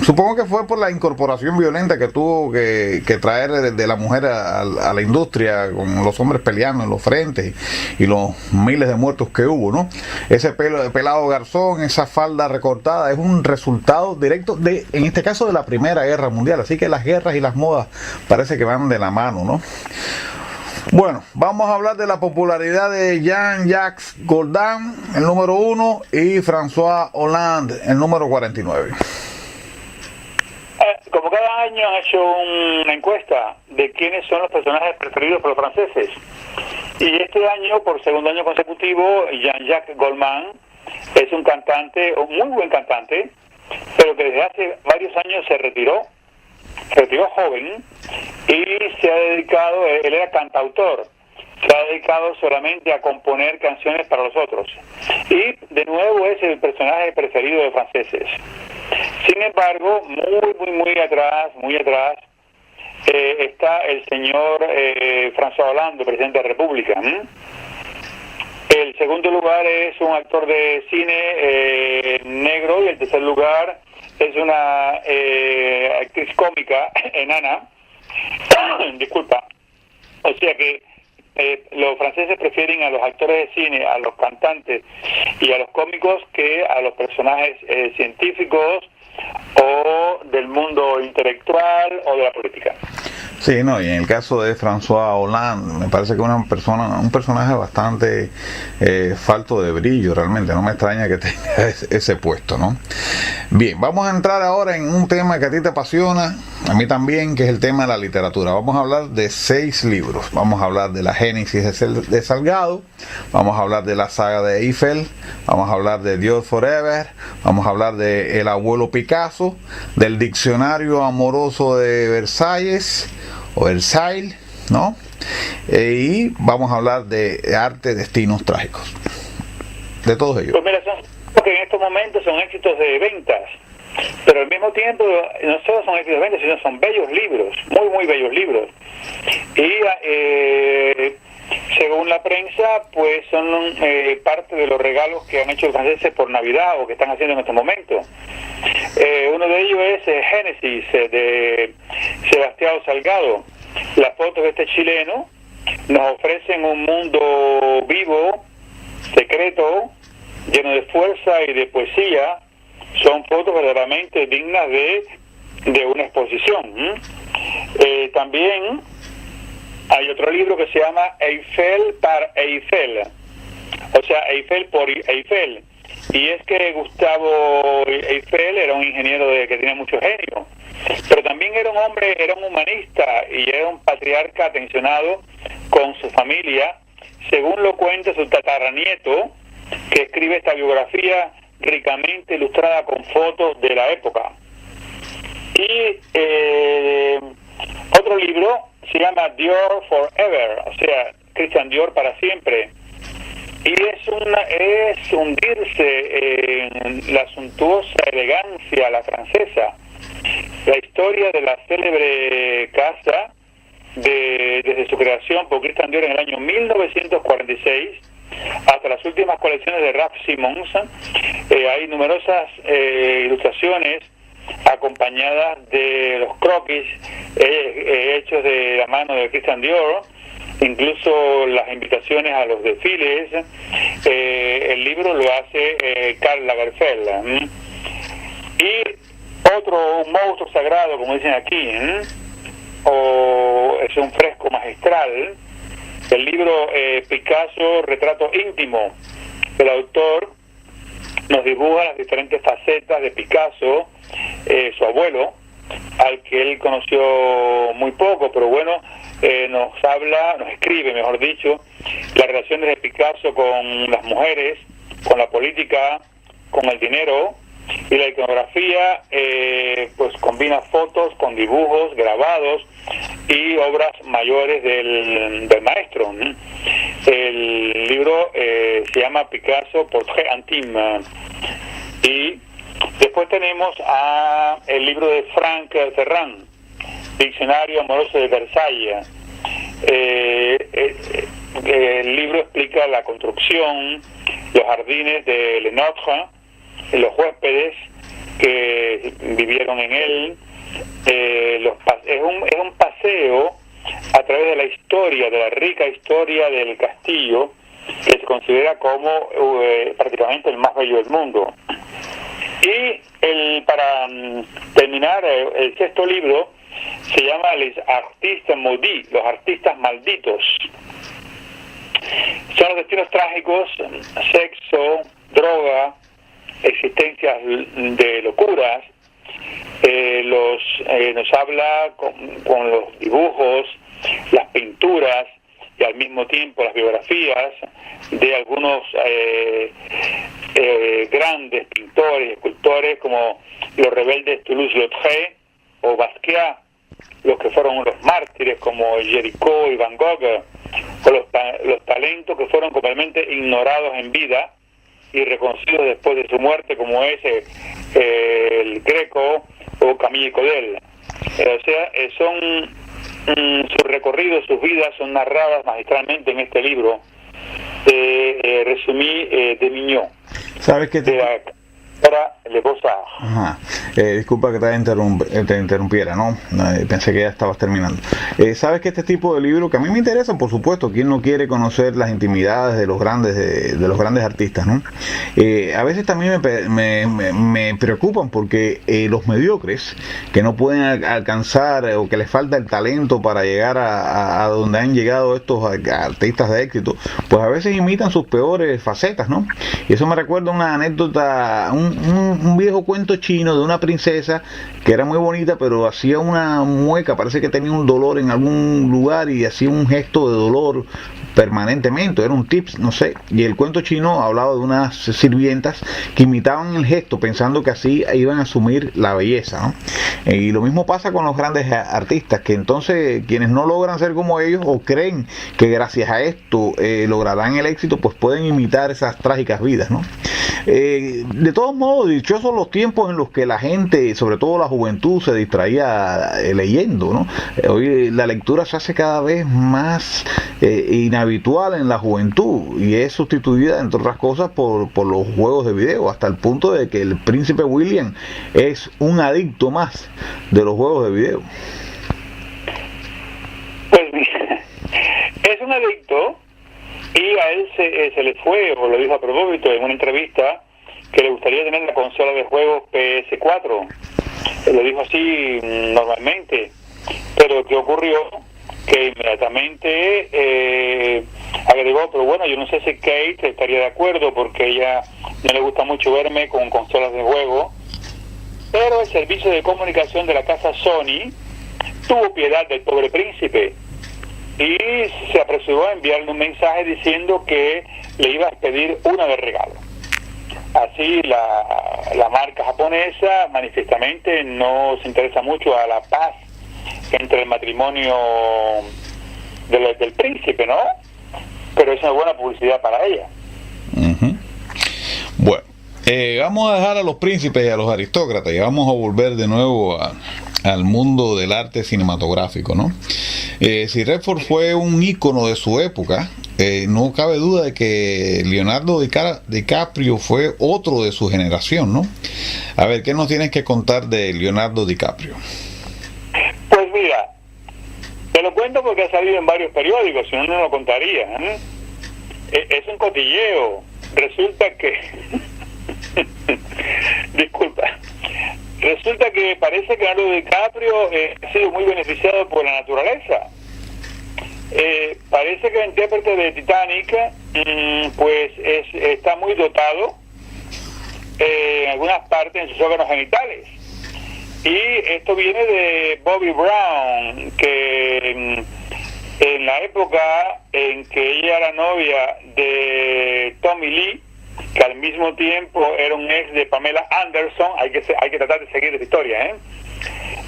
supongo que fue por la incorporación violenta que tuvo que traer de la mujer a la industria, con los hombres peleando en los frentes y los miles de muertos que hubo, ¿no? Ese pelado garzón, esa falda recortada, es un resultado directo en este caso, de la Primera Guerra Mundial. Así que las guerras y las modas parece que van de la mano, ¿no? Bueno, vamos a hablar de la popularidad de Jean-Jacques Goldin, el número 1, y François Hollande, el número 49. Como cada año han hecho una encuesta de quiénes son los personajes preferidos por los franceses. Y este año, por segundo año consecutivo, Jean-Jacques Goldman es un cantante, un muy buen cantante, pero que desde hace varios años se retiró joven y se ha dedicado, él era cantautor, se ha dedicado solamente a componer canciones para los otros. Y de nuevo es el personaje preferido de los franceses. Sin embargo, muy atrás, está el señor François Hollande, presidente de la República. El segundo lugar es un actor de cine negro, y el tercer lugar es una actriz cómica enana. Disculpa. O sea que los franceses prefieren a los actores de cine, a los cantantes y a los cómicos que a los personajes científicos o del mundo intelectual o de la política. Sí, no, y en el caso de François Hollande, me parece que un personaje bastante falto de brillo, realmente. No me extraña que tenga ese puesto, ¿no? Bien, vamos a entrar ahora en un tema que a ti te apasiona, a mí también, que es el tema de la literatura. Vamos a hablar de 6 libros. Vamos a hablar de la Génesis de Salgado, vamos a hablar de la saga de Eiffel, vamos a hablar de Dios Forever, vamos a hablar de El abuelo Picasso, del diccionario amoroso de Versalles, o Versailles, ¿no? Y vamos a hablar de arte, destinos trágicos. De todos ellos. Pues mira, son que en estos momentos son éxitos de ventas, pero al mismo tiempo no solo son éxitos de ventas, sino son bellos libros, muy muy bellos libros. Y según la prensa, pues son parte de los regalos que han hecho los franceses por Navidad o que están haciendo en estos momentos. Uno de ellos es Génesis, de Sebastián Salgado. Las fotos de este chileno nos ofrecen un mundo vivo, secreto, lleno de fuerza y de poesía. Son fotos verdaderamente dignas de una exposición. También hay otro libro que se llama Eiffel par Eiffel, o sea, Eiffel por Eiffel. Y es que Gustavo Eiffel era un ingeniero que tenía mucho genio, pero también era un hombre, era un humanista y era un patriarca atencionado con su familia, según lo cuenta su tataranieto, que escribe esta biografía ricamente ilustrada con fotos de la época. Y otro libro se llama Dior Forever, o sea, Christian Dior para siempre. Y es hundirse en la suntuosa elegancia a la francesa. La historia de la célebre casa desde su creación por Christian Dior en el año 1946 hasta las últimas colecciones de Raf Simons. Hay numerosas ilustraciones acompañadas de los croquis hechos de la mano de Christian Dior, incluso las invitaciones a los desfiles. El libro lo hace Karl Lagerfeld. Y un monstruo sagrado, como dicen aquí, o es un fresco magistral, el libro Picasso, Retrato íntimo. El autor nos dibuja las diferentes facetas de Picasso, su abuelo, al que él conoció muy poco, pero bueno, nos escribe, mejor dicho, las relaciones de Picasso con las mujeres, con la política, con el dinero. Y la iconografía pues combina fotos con dibujos, grabados y obras mayores del maestro. El libro se llama Picasso Portrait Intime. Y después tenemos el libro de Frank Ferrand, Diccionario amoroso de Versalles. El libro explica la construcción, los jardines de Le Notre, los huéspedes que vivieron en él. Es un paseo a través de la historia, de la rica historia del castillo, que se considera como prácticamente el más bello del mundo. Y para terminar, el sexto libro se llama Les Artistes Maudits, los artistas malditos. Son los destinos trágicos, sexo, droga, existencias de locuras. Nos habla con los dibujos, las pinturas y al mismo tiempo las biografías de algunos grandes pintores y escultores como los rebeldes Toulouse-Lautrec o Basquiat, los que fueron los mártires como Géricault y Van Gogh, o los talentos que fueron completamente ignorados en vida y reconocidos después de su muerte, como es el Greco o Camille Claudel. O sea, sus recorridos, sus vidas son narradas magistralmente en este libro de Resumí de Mignot, ¿Sabes qué? de la autora Le Beaux-Arts. Ajá. Disculpa que te interrumpiera, ¿no? Pensé que ya estabas terminando. Sabes que este tipo de libros, que a mí me interesan, por supuesto, ¿quién no quiere conocer las intimidades de los grandes artistas, ¿no? A veces también me preocupan porque los mediocres que no pueden alcanzar o que les falta el talento para llegar a donde han llegado estos artistas de éxito, pues a veces imitan sus peores facetas, ¿no? Y eso me recuerda una anécdota, un viejo cuento chino de una princesa que era muy bonita, pero hacía una mueca, parece que tenía un dolor en algún lugar y hacía un gesto de dolor permanentemente, era un tips, no sé, y el cuento chino hablaba de unas sirvientas que imitaban el gesto pensando que así iban a asumir la belleza, ¿no? Y lo mismo pasa con los grandes artistas, que entonces quienes no logran ser como ellos o creen que gracias a esto lograrán el éxito, pues pueden imitar esas trágicas vidas, ¿no? De todos modos, dichosos los tiempos en los que la gente, sobre todo la juventud, se distraía leyendo, ¿no? Hoy la lectura se hace cada vez más inhabitual en la juventud y es sustituida, entre otras cosas, por los juegos de video, hasta el punto de que el príncipe William es un adicto más de los juegos de video. Pues es un adicto. Y a él se le fue, o lo dijo a propósito en una entrevista, que le gustaría tener la consola de juegos PS4. Lo dijo así normalmente. Pero ¿qué ocurrió? Que inmediatamente agregó, pero bueno, yo no sé si Kate estaría de acuerdo, porque ella no le gusta mucho verme con consolas de juego. Pero el servicio de comunicación de la casa Sony tuvo piedad del pobre príncipe y se apresuró a enviarle un mensaje diciendo que le iba a pedir una de regalo. Así la marca japonesa manifiestamente no se interesa mucho a la paz entre el matrimonio del príncipe, ¿no? Pero es una buena publicidad para ella. Uh-huh. Bueno, vamos a dejar a los príncipes y a los aristócratas y vamos a volver de nuevo al mundo del arte cinematográfico, ¿no? Si Redford fue un ícono de su época, no cabe duda de que Leonardo DiCaprio fue otro de su generación, ¿no? A ver, ¿qué nos tienes que contar de Leonardo DiCaprio? Pues mira, te lo cuento porque ha salido en varios periódicos, si no, no lo contaría, ¿eh? Es un cotilleo. Resulta que... Disculpa. Resulta que parece que Leonardo DiCaprio ha sido muy beneficiado por la naturaleza. Parece que el intérprete de Titanic pues está muy dotado en algunas partes en sus órganos genitales. Y esto viene de Bobby Brown, que en la época en que ella era novia de Tommy Lee, que al mismo tiempo era un ex de Pamela Anderson, hay que tratar de seguir esa historia,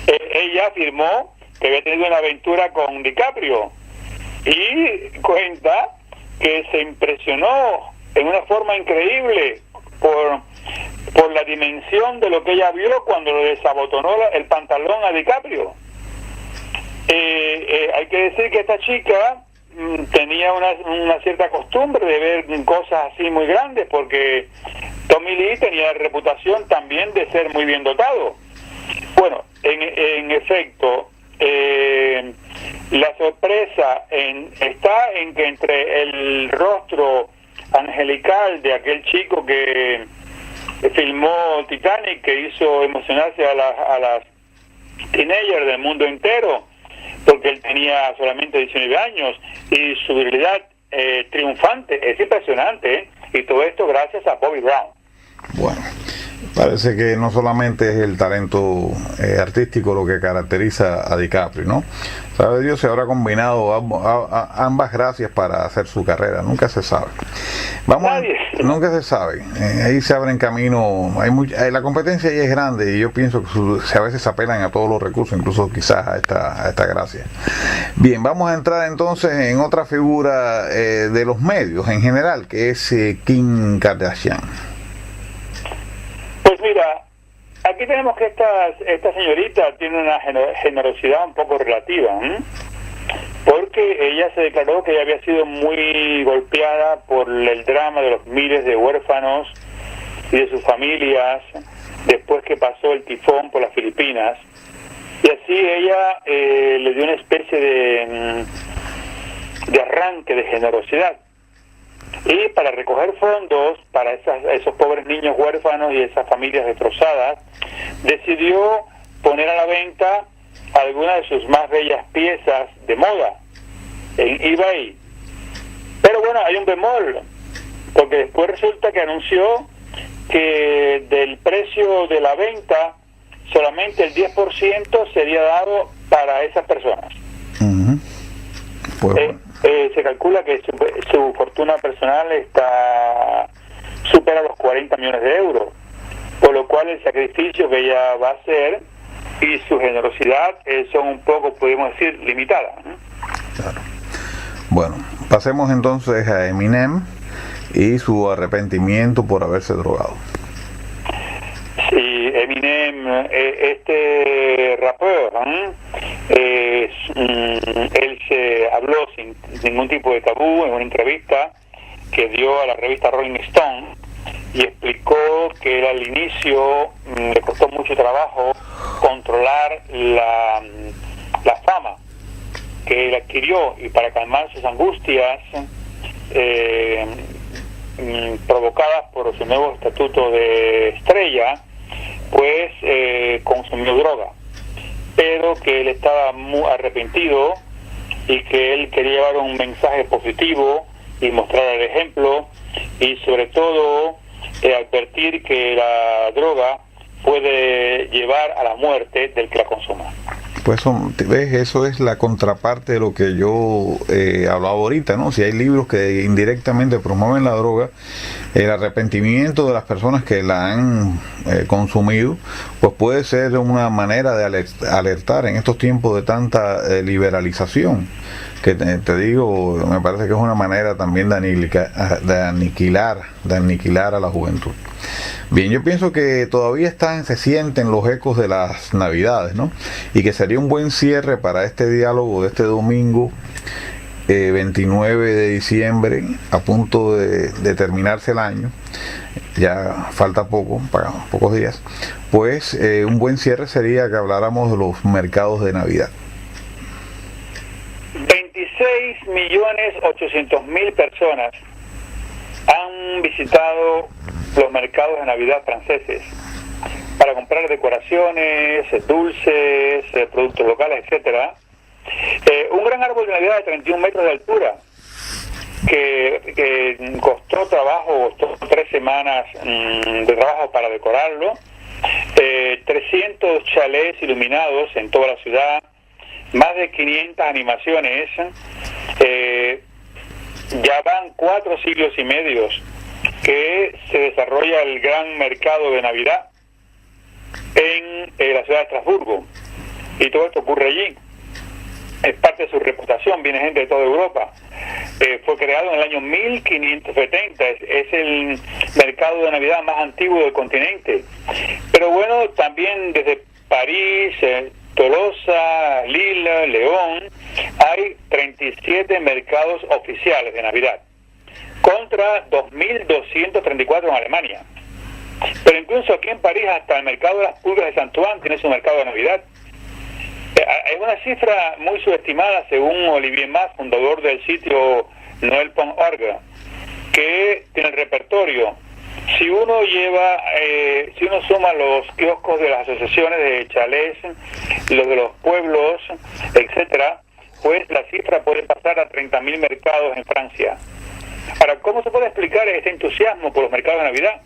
ella afirmó que había tenido una aventura con DiCaprio y cuenta que se impresionó en una forma increíble por la dimensión de lo que ella vio cuando le desabotonó el pantalón a DiCaprio. Hay que decir que esta chica tenía una cierta costumbre de ver cosas así muy grandes, porque Tommy Lee tenía reputación también de ser muy bien dotado. Bueno, en efecto, la sorpresa está en que entre el rostro angelical de aquel chico que filmó Titanic, que hizo emocionarse a las teenagers del mundo entero, porque él tenía solamente 19 años, y su virilidad triunfante, es impresionante, y todo esto gracias a Bobby Brown. Bueno, parece que no solamente es el talento artístico lo que caracteriza a DiCaprio, ¿no? Sabe Dios si habrá combinado ambas gracias para hacer su carrera, nunca se sabe. Nunca se sabe. Ahí se abren caminos, la competencia ahí es grande y yo pienso que a veces apelan a todos los recursos, incluso quizás a esta gracia. Bien, vamos a entrar entonces en otra figura de los medios en general, que es Kim Kardashian. Pues mira, aquí tenemos que esta señorita tiene una generosidad un poco relativa, porque ella se declaró que ella había sido muy golpeada por el drama de los miles de huérfanos y de sus familias después que pasó el tifón por las Filipinas, y así ella le dio una especie de arranque de generosidad. Y para recoger fondos para esos pobres niños huérfanos y esas familias destrozadas, decidió poner a la venta algunas de sus más bellas piezas de moda en eBay. Pero bueno, hay un bemol, porque después resulta que anunció que del precio de la venta solamente el 10% sería dado para esas personas. Pues, se calcula que su fortuna personal supera los 40 millones de euros, por lo cual el sacrificio que ella va a hacer y su generosidad son un poco, podemos decir, limitadas, ¿no? Claro. Bueno, pasemos entonces a Eminem y su arrepentimiento por haberse drogado. Sí, Eminem, este rapero, él se habló sin ningún tipo de tabú en una entrevista que dio a la revista Rolling Stone, y explicó que él al inicio le costó mucho trabajo controlar la fama que él adquirió, y para calmar sus angustias provocadas por su nuevo estatuto de estrella, pues consumió droga, pero que él estaba muy arrepentido y que él quería llevar un mensaje positivo y mostrar el ejemplo, y sobre todo advertir que la droga puede llevar a la muerte del que la consuma. Pues ves, eso es la contraparte de lo que yo hablaba ahorita, ¿no? Si hay libros que indirectamente promueven la droga, el arrepentimiento de las personas que la han consumido, pues puede ser una manera de alertar en estos tiempos de tanta liberalización, que te digo, me parece que es una manera también de aniquilar a la juventud. Bien, yo pienso que todavía se sienten los ecos de las Navidades, ¿no? Y que sería un buen cierre para este diálogo de este domingo 29 de diciembre, a punto de terminarse el año, ya falta pocos días, pues un buen cierre sería que habláramos de los mercados de Navidad. 26.800.000 personas han visitado los mercados de Navidad franceses para comprar decoraciones, dulces, productos locales, etcétera. Un gran árbol de Navidad de 31 metros de altura que costó 3 semanas de trabajo para decorarlo, 300 chalés iluminados en toda la ciudad, más de 500 animaciones. Ya van 4 siglos y medio que se desarrolla el gran mercado de Navidad en la ciudad de Estrasburgo, y todo esto ocurre allí. Es parte de su reputación, viene gente de toda Europa. Fue creado en el año 1570, es el mercado de Navidad más antiguo del continente. Pero bueno, también desde París, Tolosa, Lille, León, hay 37 mercados oficiales de Navidad, contra 2.234 en Alemania. Pero incluso aquí en París, hasta el mercado de las pulgas de Saint-Ouen tiene su mercado de Navidad. Es una cifra muy subestimada, según Olivier Mas, fundador del sitio Noel.org, que tiene el repertorio. Si uno suma los kioscos de las asociaciones de chalés, los de los pueblos, etcétera, pues la cifra puede pasar a 30.000 mercados en Francia. Ahora, ¿cómo se puede explicar este entusiasmo por los mercados de Navidad?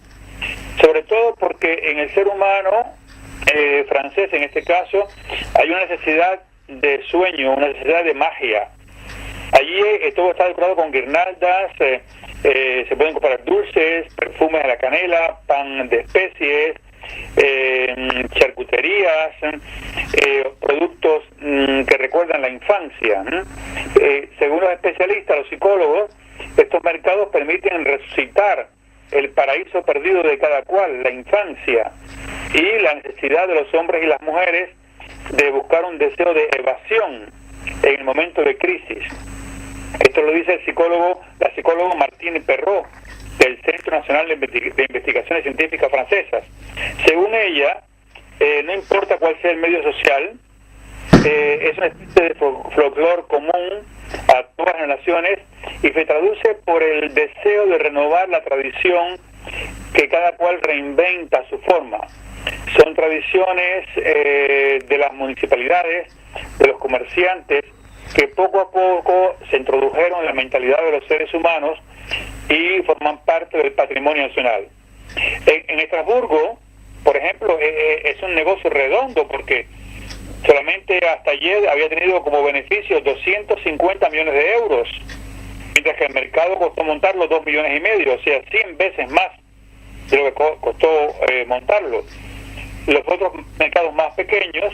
Sobre todo porque en el ser humano francés, en este caso, hay una necesidad de sueño, una necesidad de magia. Allí todo está decorado con guirnaldas, se pueden comprar dulces, perfumes de la canela, pan de especies, charcuterías, productos que recuerdan la infancia. Según los especialistas, los psicólogos, estos mercados permiten resucitar el paraíso perdido de cada cual, la infancia, y la necesidad de los hombres y las mujeres de buscar un deseo de evasión en el momento de crisis. Esto lo dice la psicóloga Martine Perrot, del Centro Nacional de Investigaciones Científicas Francesas. Según ella, no importa cuál sea el medio social, es una especie de folclore común a todas las naciones y se traduce por el deseo de renovar la tradición que cada cual reinventa a su forma. Son tradiciones de las municipalidades, de los comerciantes, que poco a poco se introdujeron en la mentalidad de los seres humanos y forman parte del patrimonio nacional. En Estrasburgo, por ejemplo, es un negocio redondo porque solamente hasta ayer había tenido como beneficio 250 millones de euros, mientras que el mercado costó montarlo 2,5 millones, o sea, 100 veces más de lo que costó montarlo. Los otros mercados más pequeños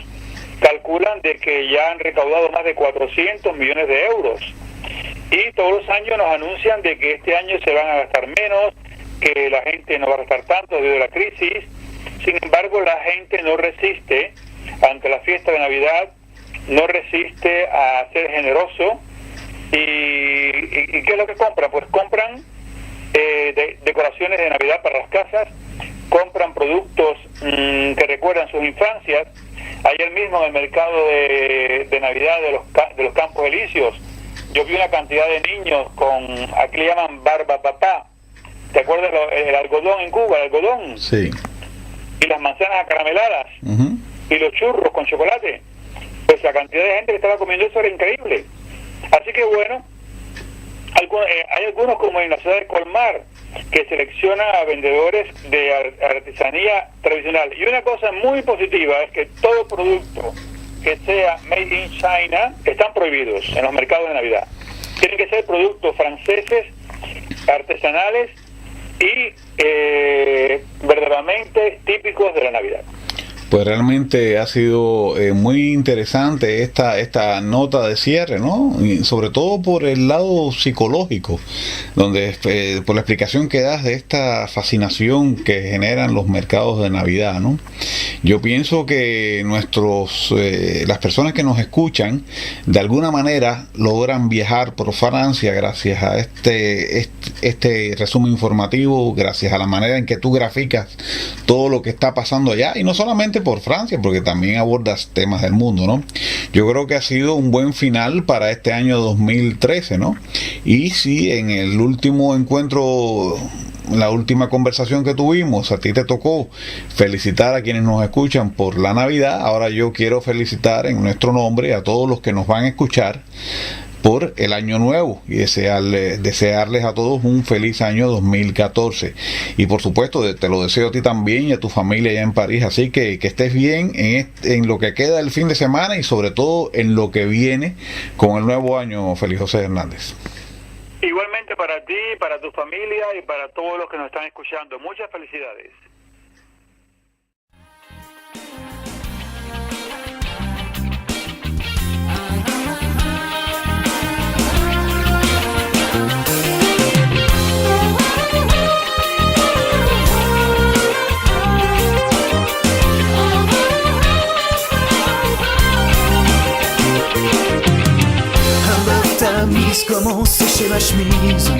calculan de que ya han recaudado más de 400 millones de euros. Y todos los años nos anuncian de que este año se van a gastar menos, que la gente no va a gastar tanto debido a la crisis. Sin embargo, la gente no resiste ante la fiesta de Navidad, no resiste a ser generoso. ¿Y qué es lo que compran? Pues compran decoraciones de Navidad para las casas, compran productos que recuerdan sus infancias. Ayer mismo en el mercado de Navidad de los Campos Elíseos, yo vi una cantidad de niños con, aquí le llaman barba papá. ¿Te acuerdas el algodón en Cuba, el algodón? Sí. Y las manzanas acarameladas, Uh-huh. y los churros con chocolate. Pues la cantidad de gente que estaba comiendo eso era increíble. Así que bueno, hay algunos como en la ciudad de Colmar, que selecciona a vendedores de artesanía tradicional. Y una cosa muy positiva es que todo producto que sea made in China están prohibidos en los mercados de Navidad. Tienen que ser productos franceses, artesanales y verdaderamente típicos de la Navidad. Pues realmente ha sido muy interesante esta nota de cierre, ¿no? Y sobre todo por el lado psicológico, donde por la explicación que das de esta fascinación que generan los mercados de Navidad, ¿no? Yo pienso que las personas que nos escuchan, de alguna manera logran viajar por Francia gracias a este resumen informativo, gracias a la manera en que tú graficas todo lo que está pasando allá, y no solamente por Francia, porque también abordas temas del mundo, ¿no? Yo creo que ha sido un buen final para este año 2013, ¿no? Y si en el último encuentro, la última conversación que tuvimos, a ti te tocó felicitar a quienes nos escuchan por la Navidad, ahora yo quiero felicitar en nuestro nombre a todos los que nos van a escuchar por el año nuevo y desearles a todos un feliz año 2014. Y por supuesto te lo deseo a ti también y a tu familia allá en París, así que estés bien en lo que queda del fin de semana y sobre todo en lo que viene con el nuevo año, Félix José Hernández. Igualmente para ti, para tu familia y para todos los que nos están escuchando. Muchas felicidades. Un beurre tamise commence chez ma chemise.